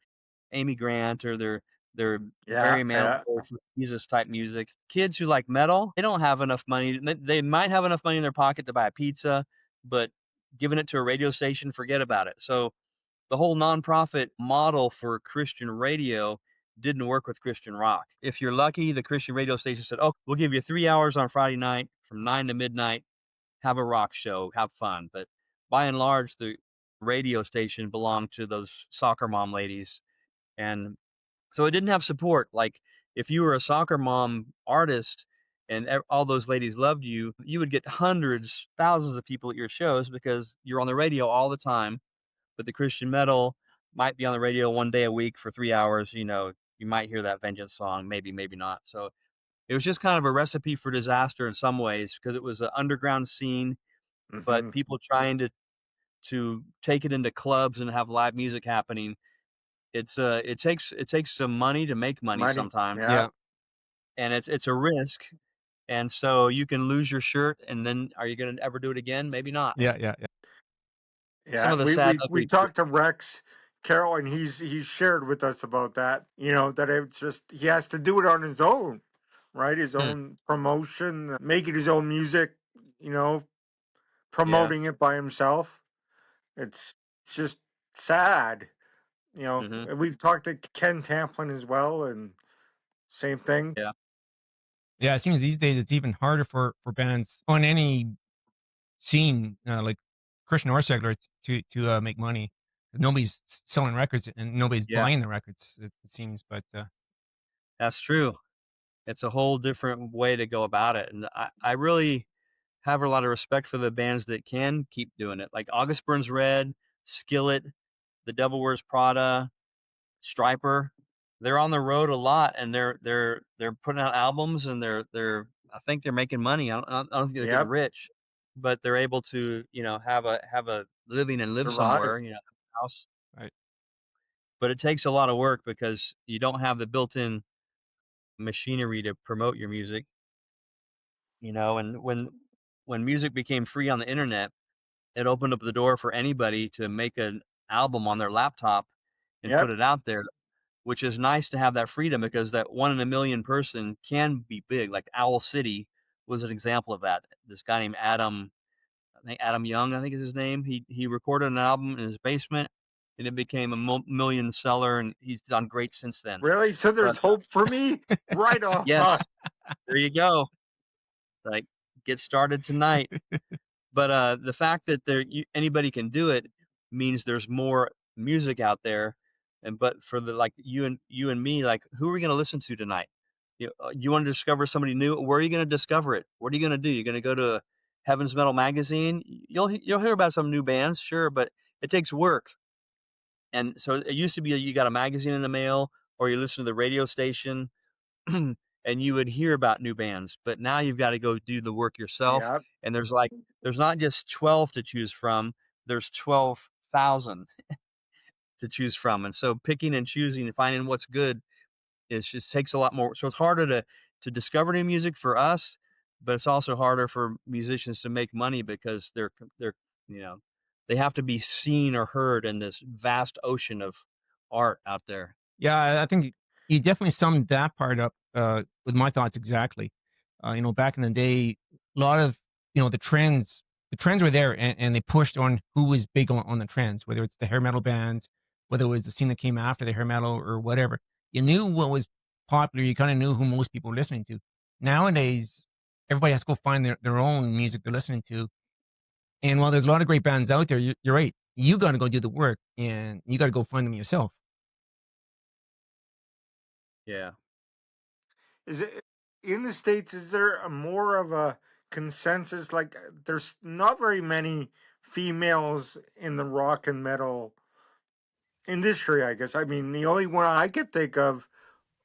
Amy Grant or their Yeah. Barry Yeah. Manilow for Jesus type music. Kids who like metal, they don't have enough money. They might have enough money in their pocket to buy a pizza, but giving it to a radio station, forget about it. So the whole nonprofit model for Christian radio didn't work with Christian rock. If you're lucky, the Christian radio station said, "Oh, we'll give you 3 hours on Friday night from 9 to midnight. Have a rock show, have fun." But by and large, the radio station belonged to those soccer mom ladies, and so it didn't have support. Like if you were a soccer mom artist and all those ladies loved you, you would get hundreds, thousands of people at your shows because you're on the radio all the time. But the Christian metal might be on the radio 1 day a week for 3 hours. You might hear that Vengeance song, maybe, maybe not. So it was just kind of a recipe for disaster in some ways because it was an underground scene, but Hmm. people trying to take it into clubs and have live music happening. It takes some money to make money Money. sometimes, Yeah. Yeah. and it's a risk. And so you can lose your shirt, and then are you going to ever do it again? Maybe not. Yeah, yeah, yeah. Some Yeah. of the We sad, we we ugly truth. talked to Rex Carroll, and he's shared with us about that. That it's just he has to do it on his own, right? His Hmm, own promotion, making his own music. You know, yeah. promoting it by himself. It's just sad. You know, Mhm. we've talked to Ken Tamplin as well, and same thing. Yeah. Yeah, it seems these days it's even harder for bands on any scene, like Christian or secular, to make money. Nobody's selling records and nobody's Yeah. buying the records. It seems, but That's true. It's a whole different way to go about it, and I really have a lot of respect for the bands that can keep doing it, like August Burns Red, Skillet, The Devil Wears Prada, Stryper. They're on the road a lot, and they're putting out albums, and they're I think they're making money. I don't think they're getting Yep, rich, but they're able to, have a living and live survive. somewhere, house. right. But it takes a lot of work because you don't have the built-in machinery to promote your music, and when music became free on the internet, it opened up the door for anybody to make an album on their laptop and put Yep. it out there, which is nice to have that freedom because that 1 in a million person can be big. Like Owl City was an example of that. This guy named Adam, I think Adam Young, I think is his name. He recorded an album in his basement, and it became a million seller, and he's done great since then. Really? So But there's hope for me? Right on. yes, there you go. Like, get started tonight. But, the fact that anybody can do it means there's more music out there, but for like, you and me, like, who are we gonna listen to tonight? You wanna discover somebody new? Where are you gonna discover it? What are you gonna do? You're gonna go to Heaven's Metal Magazine? You'll hear about some new bands, sure, but it takes work, and so it used to be you got a magazine in the mail or you listen to the radio station, and you would hear about new bands, but now you've gotta go do the work yourself, Yep. and there's not just 12 to choose from, there's 12,000 to choose from, and so picking and choosing and finding what's good is just takes a lot more, so it's harder to discover new music for us, but it's also harder for musicians to make money because you know, they have to be seen or heard in this vast ocean of art out there. Yeah, I think you definitely summed that part up with my thoughts exactly. Back in the day, a lot of the trends were there, and they pushed on who was big on the trends, whether it's the hair metal bands, whether it was the scene that came after the hair metal or whatever. You knew what was popular. You kind of knew who most people were listening to. Nowadays, everybody has to go find their own music they're listening to. And while there's a lot of great bands out there, you're right. You got to go do the work, and you got to go find them yourself. Yeah. Is it in the States? Is there a more of a consensus? Like, there's not very many females in the rock and metal industry, I guess. I mean, the only one I could think of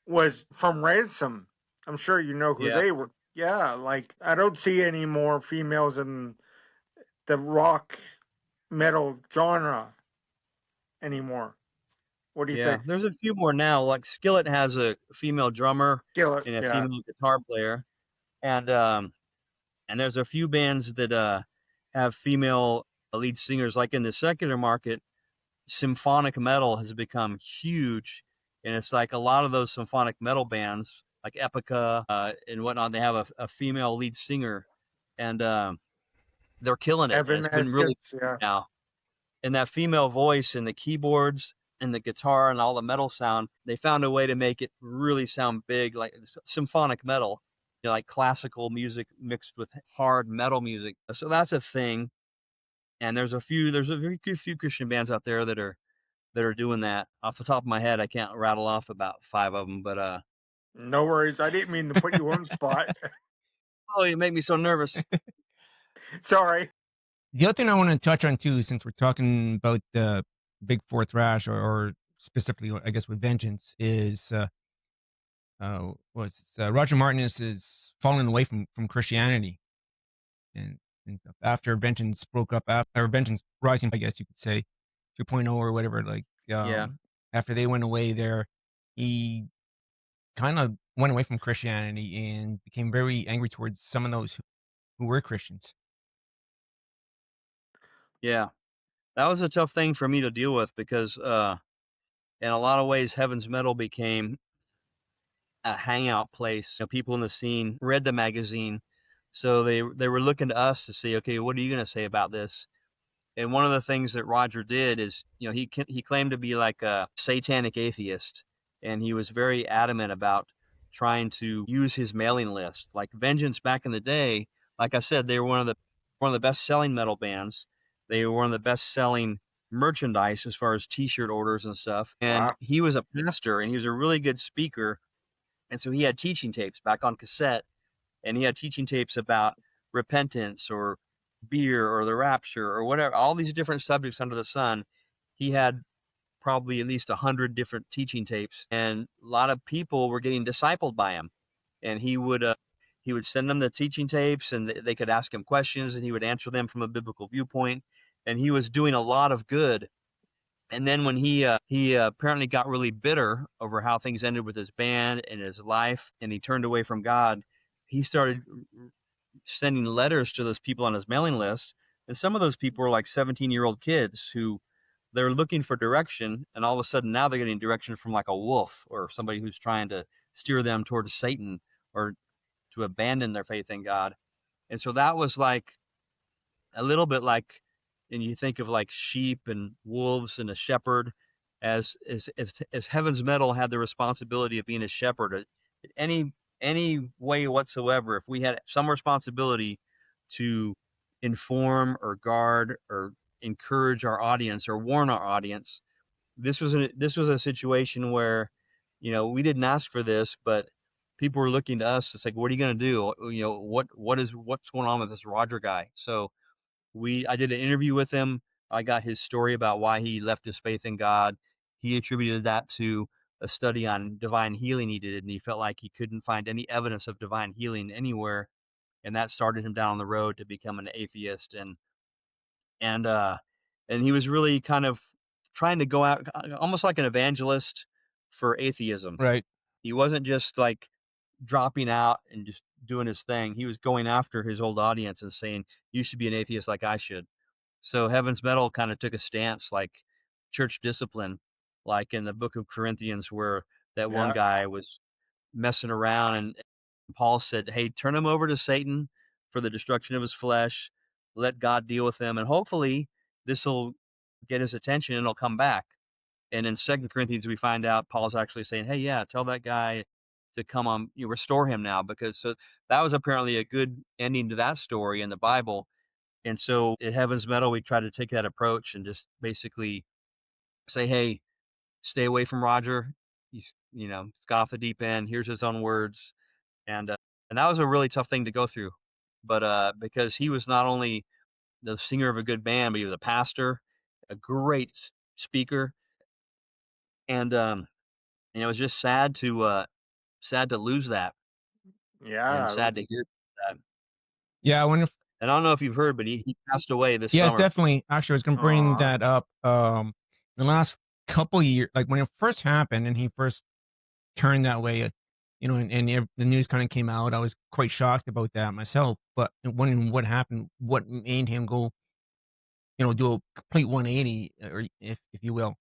was from Ransom. I'm sure you know who Yeah. they were. Yeah, like, I don't see any more females in the rock metal genre anymore. What do you Yeah, think? there's a few more now, like Skillet has a female drummer Skillet, and a yeah. female guitar player, and there's a few bands that, have female lead singers, like in the secular market, symphonic metal has become huge, and it's like a lot of those symphonic metal bands, like Epica, and whatnot, they have a female lead singer, and, they're killing it, and Evan it's been really Eskets, yeah. now. And that female voice and the keyboards and the guitar and all the metal sound, they found a way to make it really sound big, like symphonic metal, like classical music mixed with hard metal music. So that's a thing. And there's a very few Christian bands out there that are doing that. Off the top of my head, I can't rattle off about 5 of them, but No worries. I didn't mean to put you on the spot. oh, you make me so nervous. Sorry. The other thing I want to touch on too, since we're talking about the Big Four thrash, or specifically, I guess, with Vengeance, is Roger Martin is falling away from Christianity and stuff after Vengeance broke up, or Vengeance Rising, I guess you could say, 2.0 or whatever. Like, Yeah. after they went away, there, he kind of went away from Christianity and became very angry towards some of those who were Christians. Yeah. That was a tough thing for me to deal with because in a lot of ways Heaven's Metal became a hangout place. People in the scene read the magazine, so they were looking to us to see, okay, what are you going to say about this? And one of the things that Roger did is, he claimed to be like a satanic atheist, and he was very adamant about trying to use his mailing list. Like Vengeance back in the day, like I said, they were one of the best-selling metal bands. They were one of the best-selling merchandise as far as T-shirt orders and stuff. And Wow. he was a pastor, and he was a really good speaker, and so he had teaching tapes back on cassette, and he had teaching tapes about repentance or beer or the rapture or whatever, all these different subjects under the sun. He had probably at least 100 different teaching tapes, and a lot of people were getting discipled by him. And he would send them the teaching tapes, and they could ask him questions, and he would answer them from a biblical viewpoint. And he was doing a lot of good. And then when he apparently got really bitter over how things ended with his band and his life, and he turned away from God, he started sending letters to those people on his mailing list. And some of those people were like 17-year-old kids who they're looking for direction, and all of a sudden now they're getting direction from like a wolf or somebody who's trying to steer them towards Satan or to abandon their faith in God. And so that was like a little bit like, and you think of like sheep and wolves and a shepherd, as Heaven's Metal had the responsibility of being a shepherd any way whatsoever. If we had some responsibility to inform or guard or encourage our audience or warn our audience, this was a situation where, we didn't ask for this, but people were looking to us to say, what are you going to do? What's going on with this Roger guy? So I did an interview with him. I got his story about why he left his faith in God. He attributed that to a study on divine healing he did, and he felt like he couldn't find any evidence of divine healing anywhere, and that started him down the road to become an atheist. And uh and he was really kind of trying to go out almost like an evangelist for atheism. Right. He wasn't just like dropping out and just doing his thing. He was going after his old audience and saying, "You should be an atheist like I should." So Heaven's Metal kind of took a stance like church discipline, like in the book of Corinthians, where that one Yeah. guy was messing around, and Paul said, "Hey, turn him over to Satan for the destruction of his flesh. Let God deal with him, and hopefully this will get his attention and he'll come back." And in Second Corinthians, we find out Paul's actually saying, "Hey, yeah, tell that guy to come on, restore him now," because so that was apparently a good ending to that story in the Bible. And so at Heaven's Metal, we try to take that approach and just basically say, "Hey, stay away from Roger. He's got off the deep end. Here's his own words." And that was a really tough thing to go through. But because he was not only the singer of a good band, but he was a pastor, a great speaker, and it was just sad to lose that, and Yeah. sad to hear that. Yeah, I wonder if And I don't know if you've heard, but he passed away this yes, summer. definitely. Actually, I was gonna bring Aw. that up. The last couple years, like when it first happened and he first turned that way, the news kind of came out. I was quite shocked about that myself. But wondering what happened, what made him go, do a complete 180, or if you will.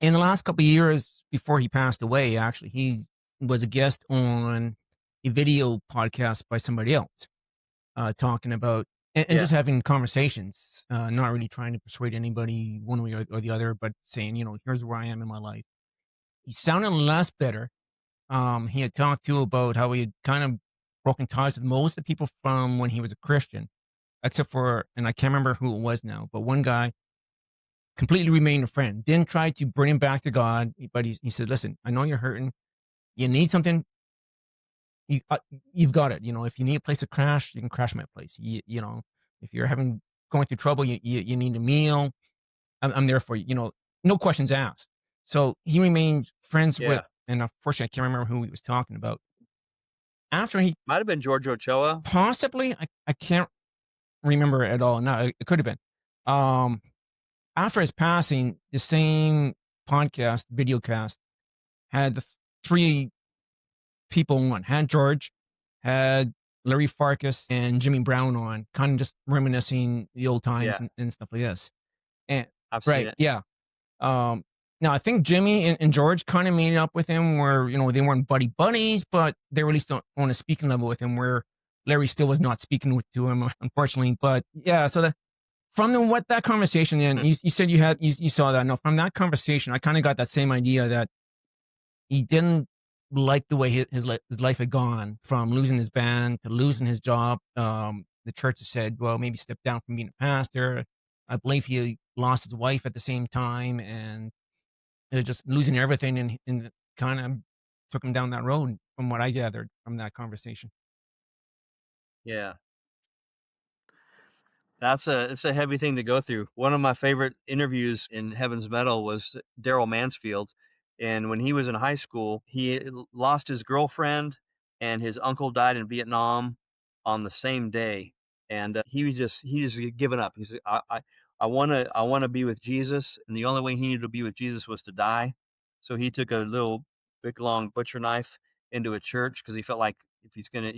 In the last couple of years before he passed away, actually, he was a guest on a video podcast by somebody else, talking about and Yeah, just having conversations, not really trying to persuade anybody one way or the other, but saying, here's where I am in my life. He sounded less bitter. He had talked to about how he had kind of broken ties with most of the people from when he was a Christian, except for, and I can't remember who it was now, but one guy completely remained a friend. Didn't try to bring him back to God, but he said, "Listen, I know you're hurting. You need something. You, you've got it. If you need a place to crash, you can crash my place. If you're going through trouble, you need a meal. I'm there for you. No questions asked." So he remained friends with, yeah. and unfortunately, I can't remember who he was talking about. After he Might have been George Ochoa. possibly, I can't remember at all. No, it could have been. Um, After his passing, the same podcast, videocast, had the three people on. Had George, had Larry Farkas, and Jimmy Brown on, kind of just reminiscing the old times Yeah, and stuff like this. And I've seen right, it. yeah. Um, Now I think Jimmy and George kind of made up with him, where they weren't buddy buddies, but they were at least on a speaking level with him. Where Larry still was not speaking to him, unfortunately. But yeah, so from what that conversation, and you said you saw that. No, from that conversation, I kind of got that same idea that he didn't like the way his life had gone from losing his band to losing his job. The church has said, well, maybe step down from being a pastor. I believe he lost his wife at the same time, and just losing everything, and kind of took him down that road. From what I gathered from that conversation. Yeah. It's a heavy thing to go through. One of my favorite interviews in Heaven's Metal was Daryl Mansfield, and when he was in high school, he lost his girlfriend and his uncle died in Vietnam on the same day, and he just given up. He said, I wanna be with Jesus," and the only way he needed to be with Jesus was to die. So he took a little big long butcher knife into a church because he felt like if he's gonna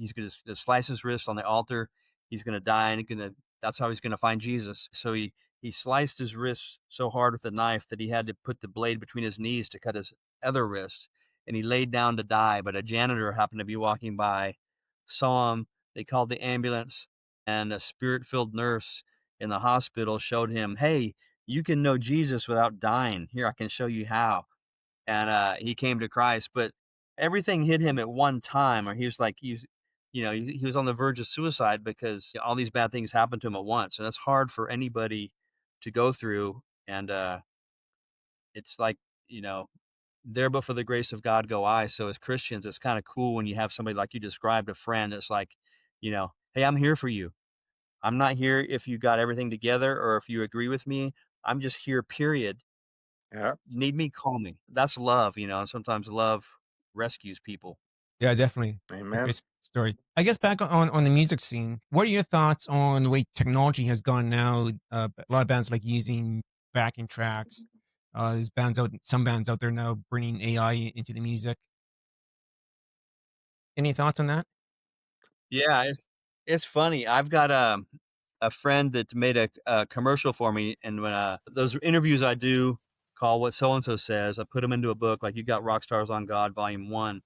slice his wrist on the altar, he's gonna die and that's how he's gonna find Jesus. So he sliced his wrist so hard with the knife that he had to put the blade between his knees to cut his other wrist, and he laid down to die, but a janitor happened to be walking by, saw him, they called the ambulance, and a spirit-filled nurse in the hospital showed him, "Hey, you can know Jesus without dying. Here, I can show you how." And he came to Christ, but everything hit him at one time, or he was like, he was on the verge of suicide because all these bad things happened to him at once, and that's hard for anybody to go through. And it's like, you know, there but for the grace of God go I. So as Christians, it's kind of cool when you have somebody like you described, a friend that's like, hey, I'm here for you. I'm not here if you got everything together or if you agree with me. I'm just here, period. Yeah. Need me, call me. That's love, and sometimes love rescues people. Yeah, definitely. A Amen. great story. I guess back on the music scene, what are your thoughts on the way technology has gone now? A lot of bands like using backing tracks. There's some bands out there now bringing AI into the music. Any thoughts on that? Yeah, it's funny. I've got a friend that made a commercial for me, and when those interviews I do call What So and So Says, I put them into a book. Like you got Rock Stars on God, Volume 1,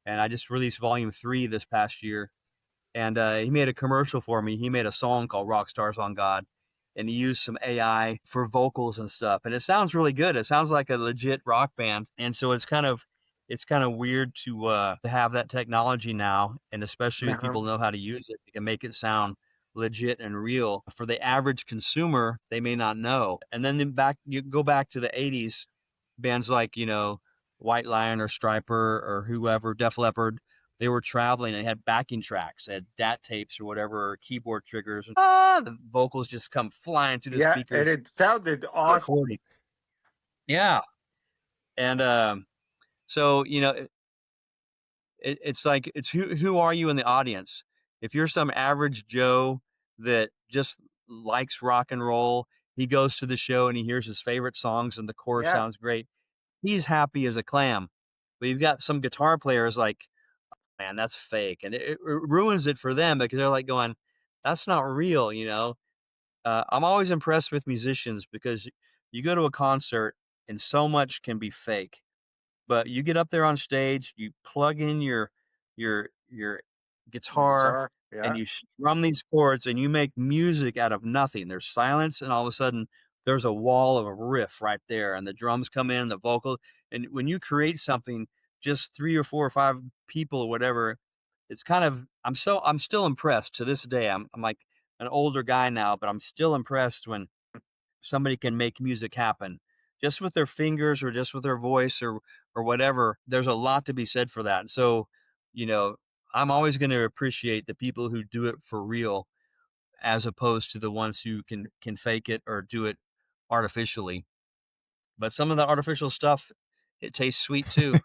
and I just released Volume 3 this past year. And he made a commercial for me. He made a song called Rock Stars on God, and he used some AI for vocals and stuff. And it sounds really good. It sounds like a legit rock band. And so it's kind of weird to have that technology now, and especially if Yeah. people know how to use it, they can make it sound legit and real. For the average consumer, they may not know. And then you go back to the 80s, bands like, White Lion or Striper or whoever, Def Leppard, they were traveling and they had backing tracks, they had DAT tapes or whatever, or keyboard triggers. The vocals just come flying through the Yeah, and speakers, it sounded awesome. recording. Yeah. And so, it's like it's who are you in the audience? If you're some average Joe that just likes rock and roll, he goes to the show and he hears his favorite songs and the chorus Yeah. sounds great. He's happy as a clam. But you've got some guitar players like, man, that's fake, and it ruins it for them because they're like going, "That's not real," you know? I'm always impressed with musicians because you go to a concert and so much can be fake. But you get up there on stage, you plug in your guitar, Guitar. and Yeah. you strum these chords, and you make music out of nothing. There's silence, and all of a sudden, there's a wall of a riff right there, and the drums come in, the vocal, and when you create something, just 3 or 4 or 5 people or whatever, it's kind of I'm still impressed to this day. I'm like an older guy now, but I'm still impressed when somebody can make music happen just with their fingers or just with their voice or whatever. There's a lot to be said for that. And so, you know, I'm always going to appreciate the people who do it for real as opposed to the ones who can fake it or do it artificially. But some of the artificial stuff, it tastes sweet too,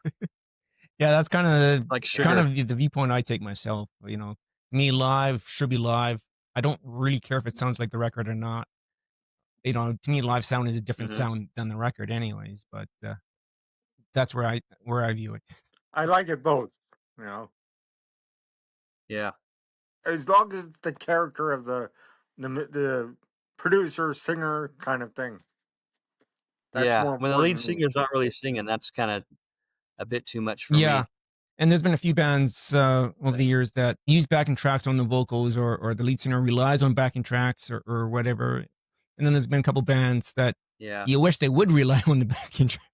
Yeah, that's like Yeah. kind sugar. of the viewpoint I take myself. Me live should be live. I don't really care if it sounds like the record or not. To me, live sound is a different Hmm. sound than the record, anyways. But that's where I view it. I like it both, you know. Yeah. As long as it's the character of the producer, singer kind of thing. That's Yeah. more When the lead important to me. singer's not really singing, that's kind of a bit too much for Yeah, me. and there's been a few bands over the years that use backing tracks on the vocals, or the lead singer relies on backing tracks or whatever, And then there's been a couple bands that Yeah, you wish they would rely on the backing tracks.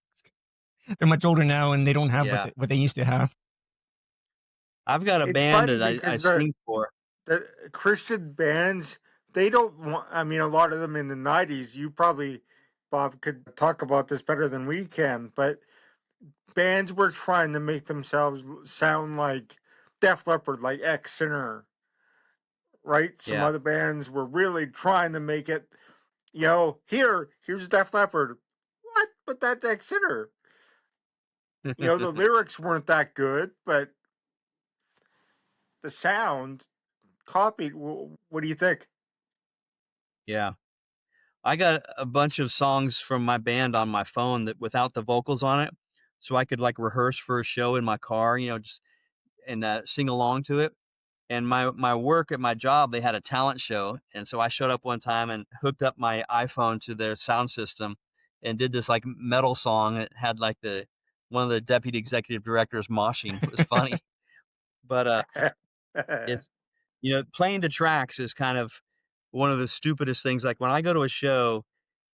They're much older now and they don't have yeah. what they used to have. I've got a It's band funny that I because sing for. the Christian bands, they don't want, I mean, a lot of them in the 90s, you probably, Bob, could talk about this better than we can, but bands were trying to make themselves sound like Def Leppard, like X Sinner, right? Some Yeah. other bands were really trying to make it, here's Def Leppard. What? But that's X Sinner. The lyrics weren't that good, but the sound copied. What do you think? Yeah. I got a bunch of songs from my band on my phone that without the vocals on it, so I could, like, rehearse for a show in my car, just and, sing along to it. And my work at my job, they had a talent show, and so I showed up one time and hooked up my iPhone to their sound system and did this, like, metal song. It had, like, the one of the deputy executive directors moshing. It was funny. But, it's playing to tracks is kind of one of the stupidest things. Like, when I go to a show,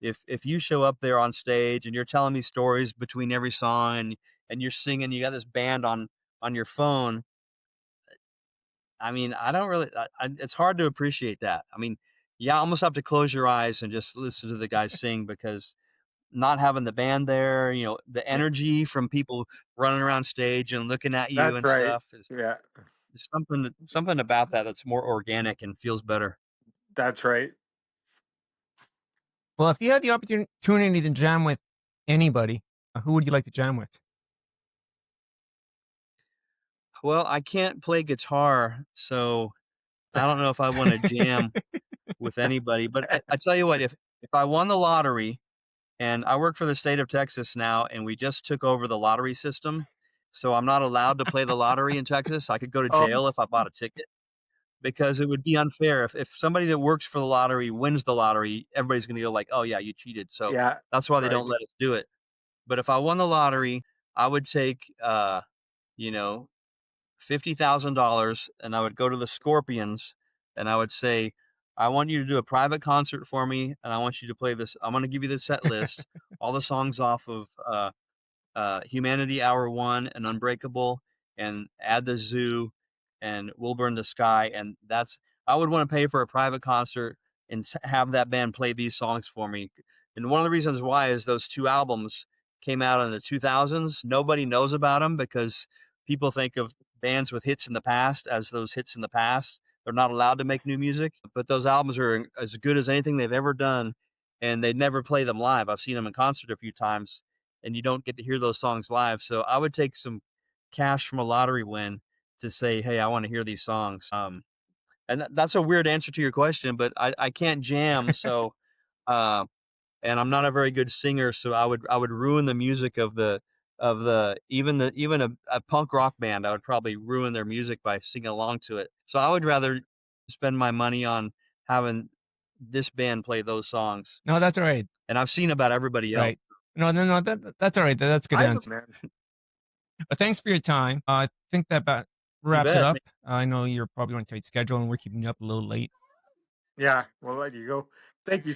if you show up there on stage and you're telling me stories between every song and you're singing, you got this band on your phone. I mean, I don't really it's hard to appreciate that. I mean, yeah, almost have to close your eyes and just listen to the guys sing because not having the band there, the energy from people running around stage and looking at you That's and right. stuff is Yeah, something about that that's more organic and feels better. that's right. Well, if you had the opportunity to jam with anybody, who would you like to jam with? Well, I can't play guitar, so I don't know if I wanna jam with anybody, but I tell you what, if I won the lottery, and I work for the state of Texas now, and we just took over the lottery system, so I'm not allowed to play the lottery in Texas. I could go to Oh, jail if I bought a ticket because it would be unfair. If somebody that works for the lottery wins the lottery, everybody's gonna go like, "Oh, yeah, you cheated." So, yeah, that's why they don't right. let us do it. But if I won the lottery, I would take, you know, $50,000 and I would go to the Scorpions and I would say, "I want you to do a private concert for me, and I want you to play this. I'm gonna give you the set list, all the songs off of Humanity Hour 1 and Unbreakable, and Add the Zoo, and We'll Burn the Sky." And I would want to pay for a private concert and have that band play these songs for me. And one of the reasons why is those two albums came out in the 2000s. Nobody knows about them because people think of bands with hits in the past as those hits in the past. They're not allowed to make new music, but those albums are as good as anything they've ever done, and they never play them live. I've seen them in concert a few times, and you don't get to hear those songs live. So I would take some cash from a lottery win to say, "Hey, I want to hear these songs." And that's a weird answer to your question, but I can't jam, so uh, and I'm not a very good singer, so I would ruin the music of the even a punk rock band. I would probably ruin their music by singing along to it. So I would rather spend my money on having this band play those songs, No, that's all right. and I've seen about everybody else. Right. No, no, no, that's all right. That's a good I have a answer. man. But thanks for your time. I think that about You wraps it bet. up. I know you're probably on a tight schedule and we're keeping you up a little late. Yeah, well, there you go. Thank you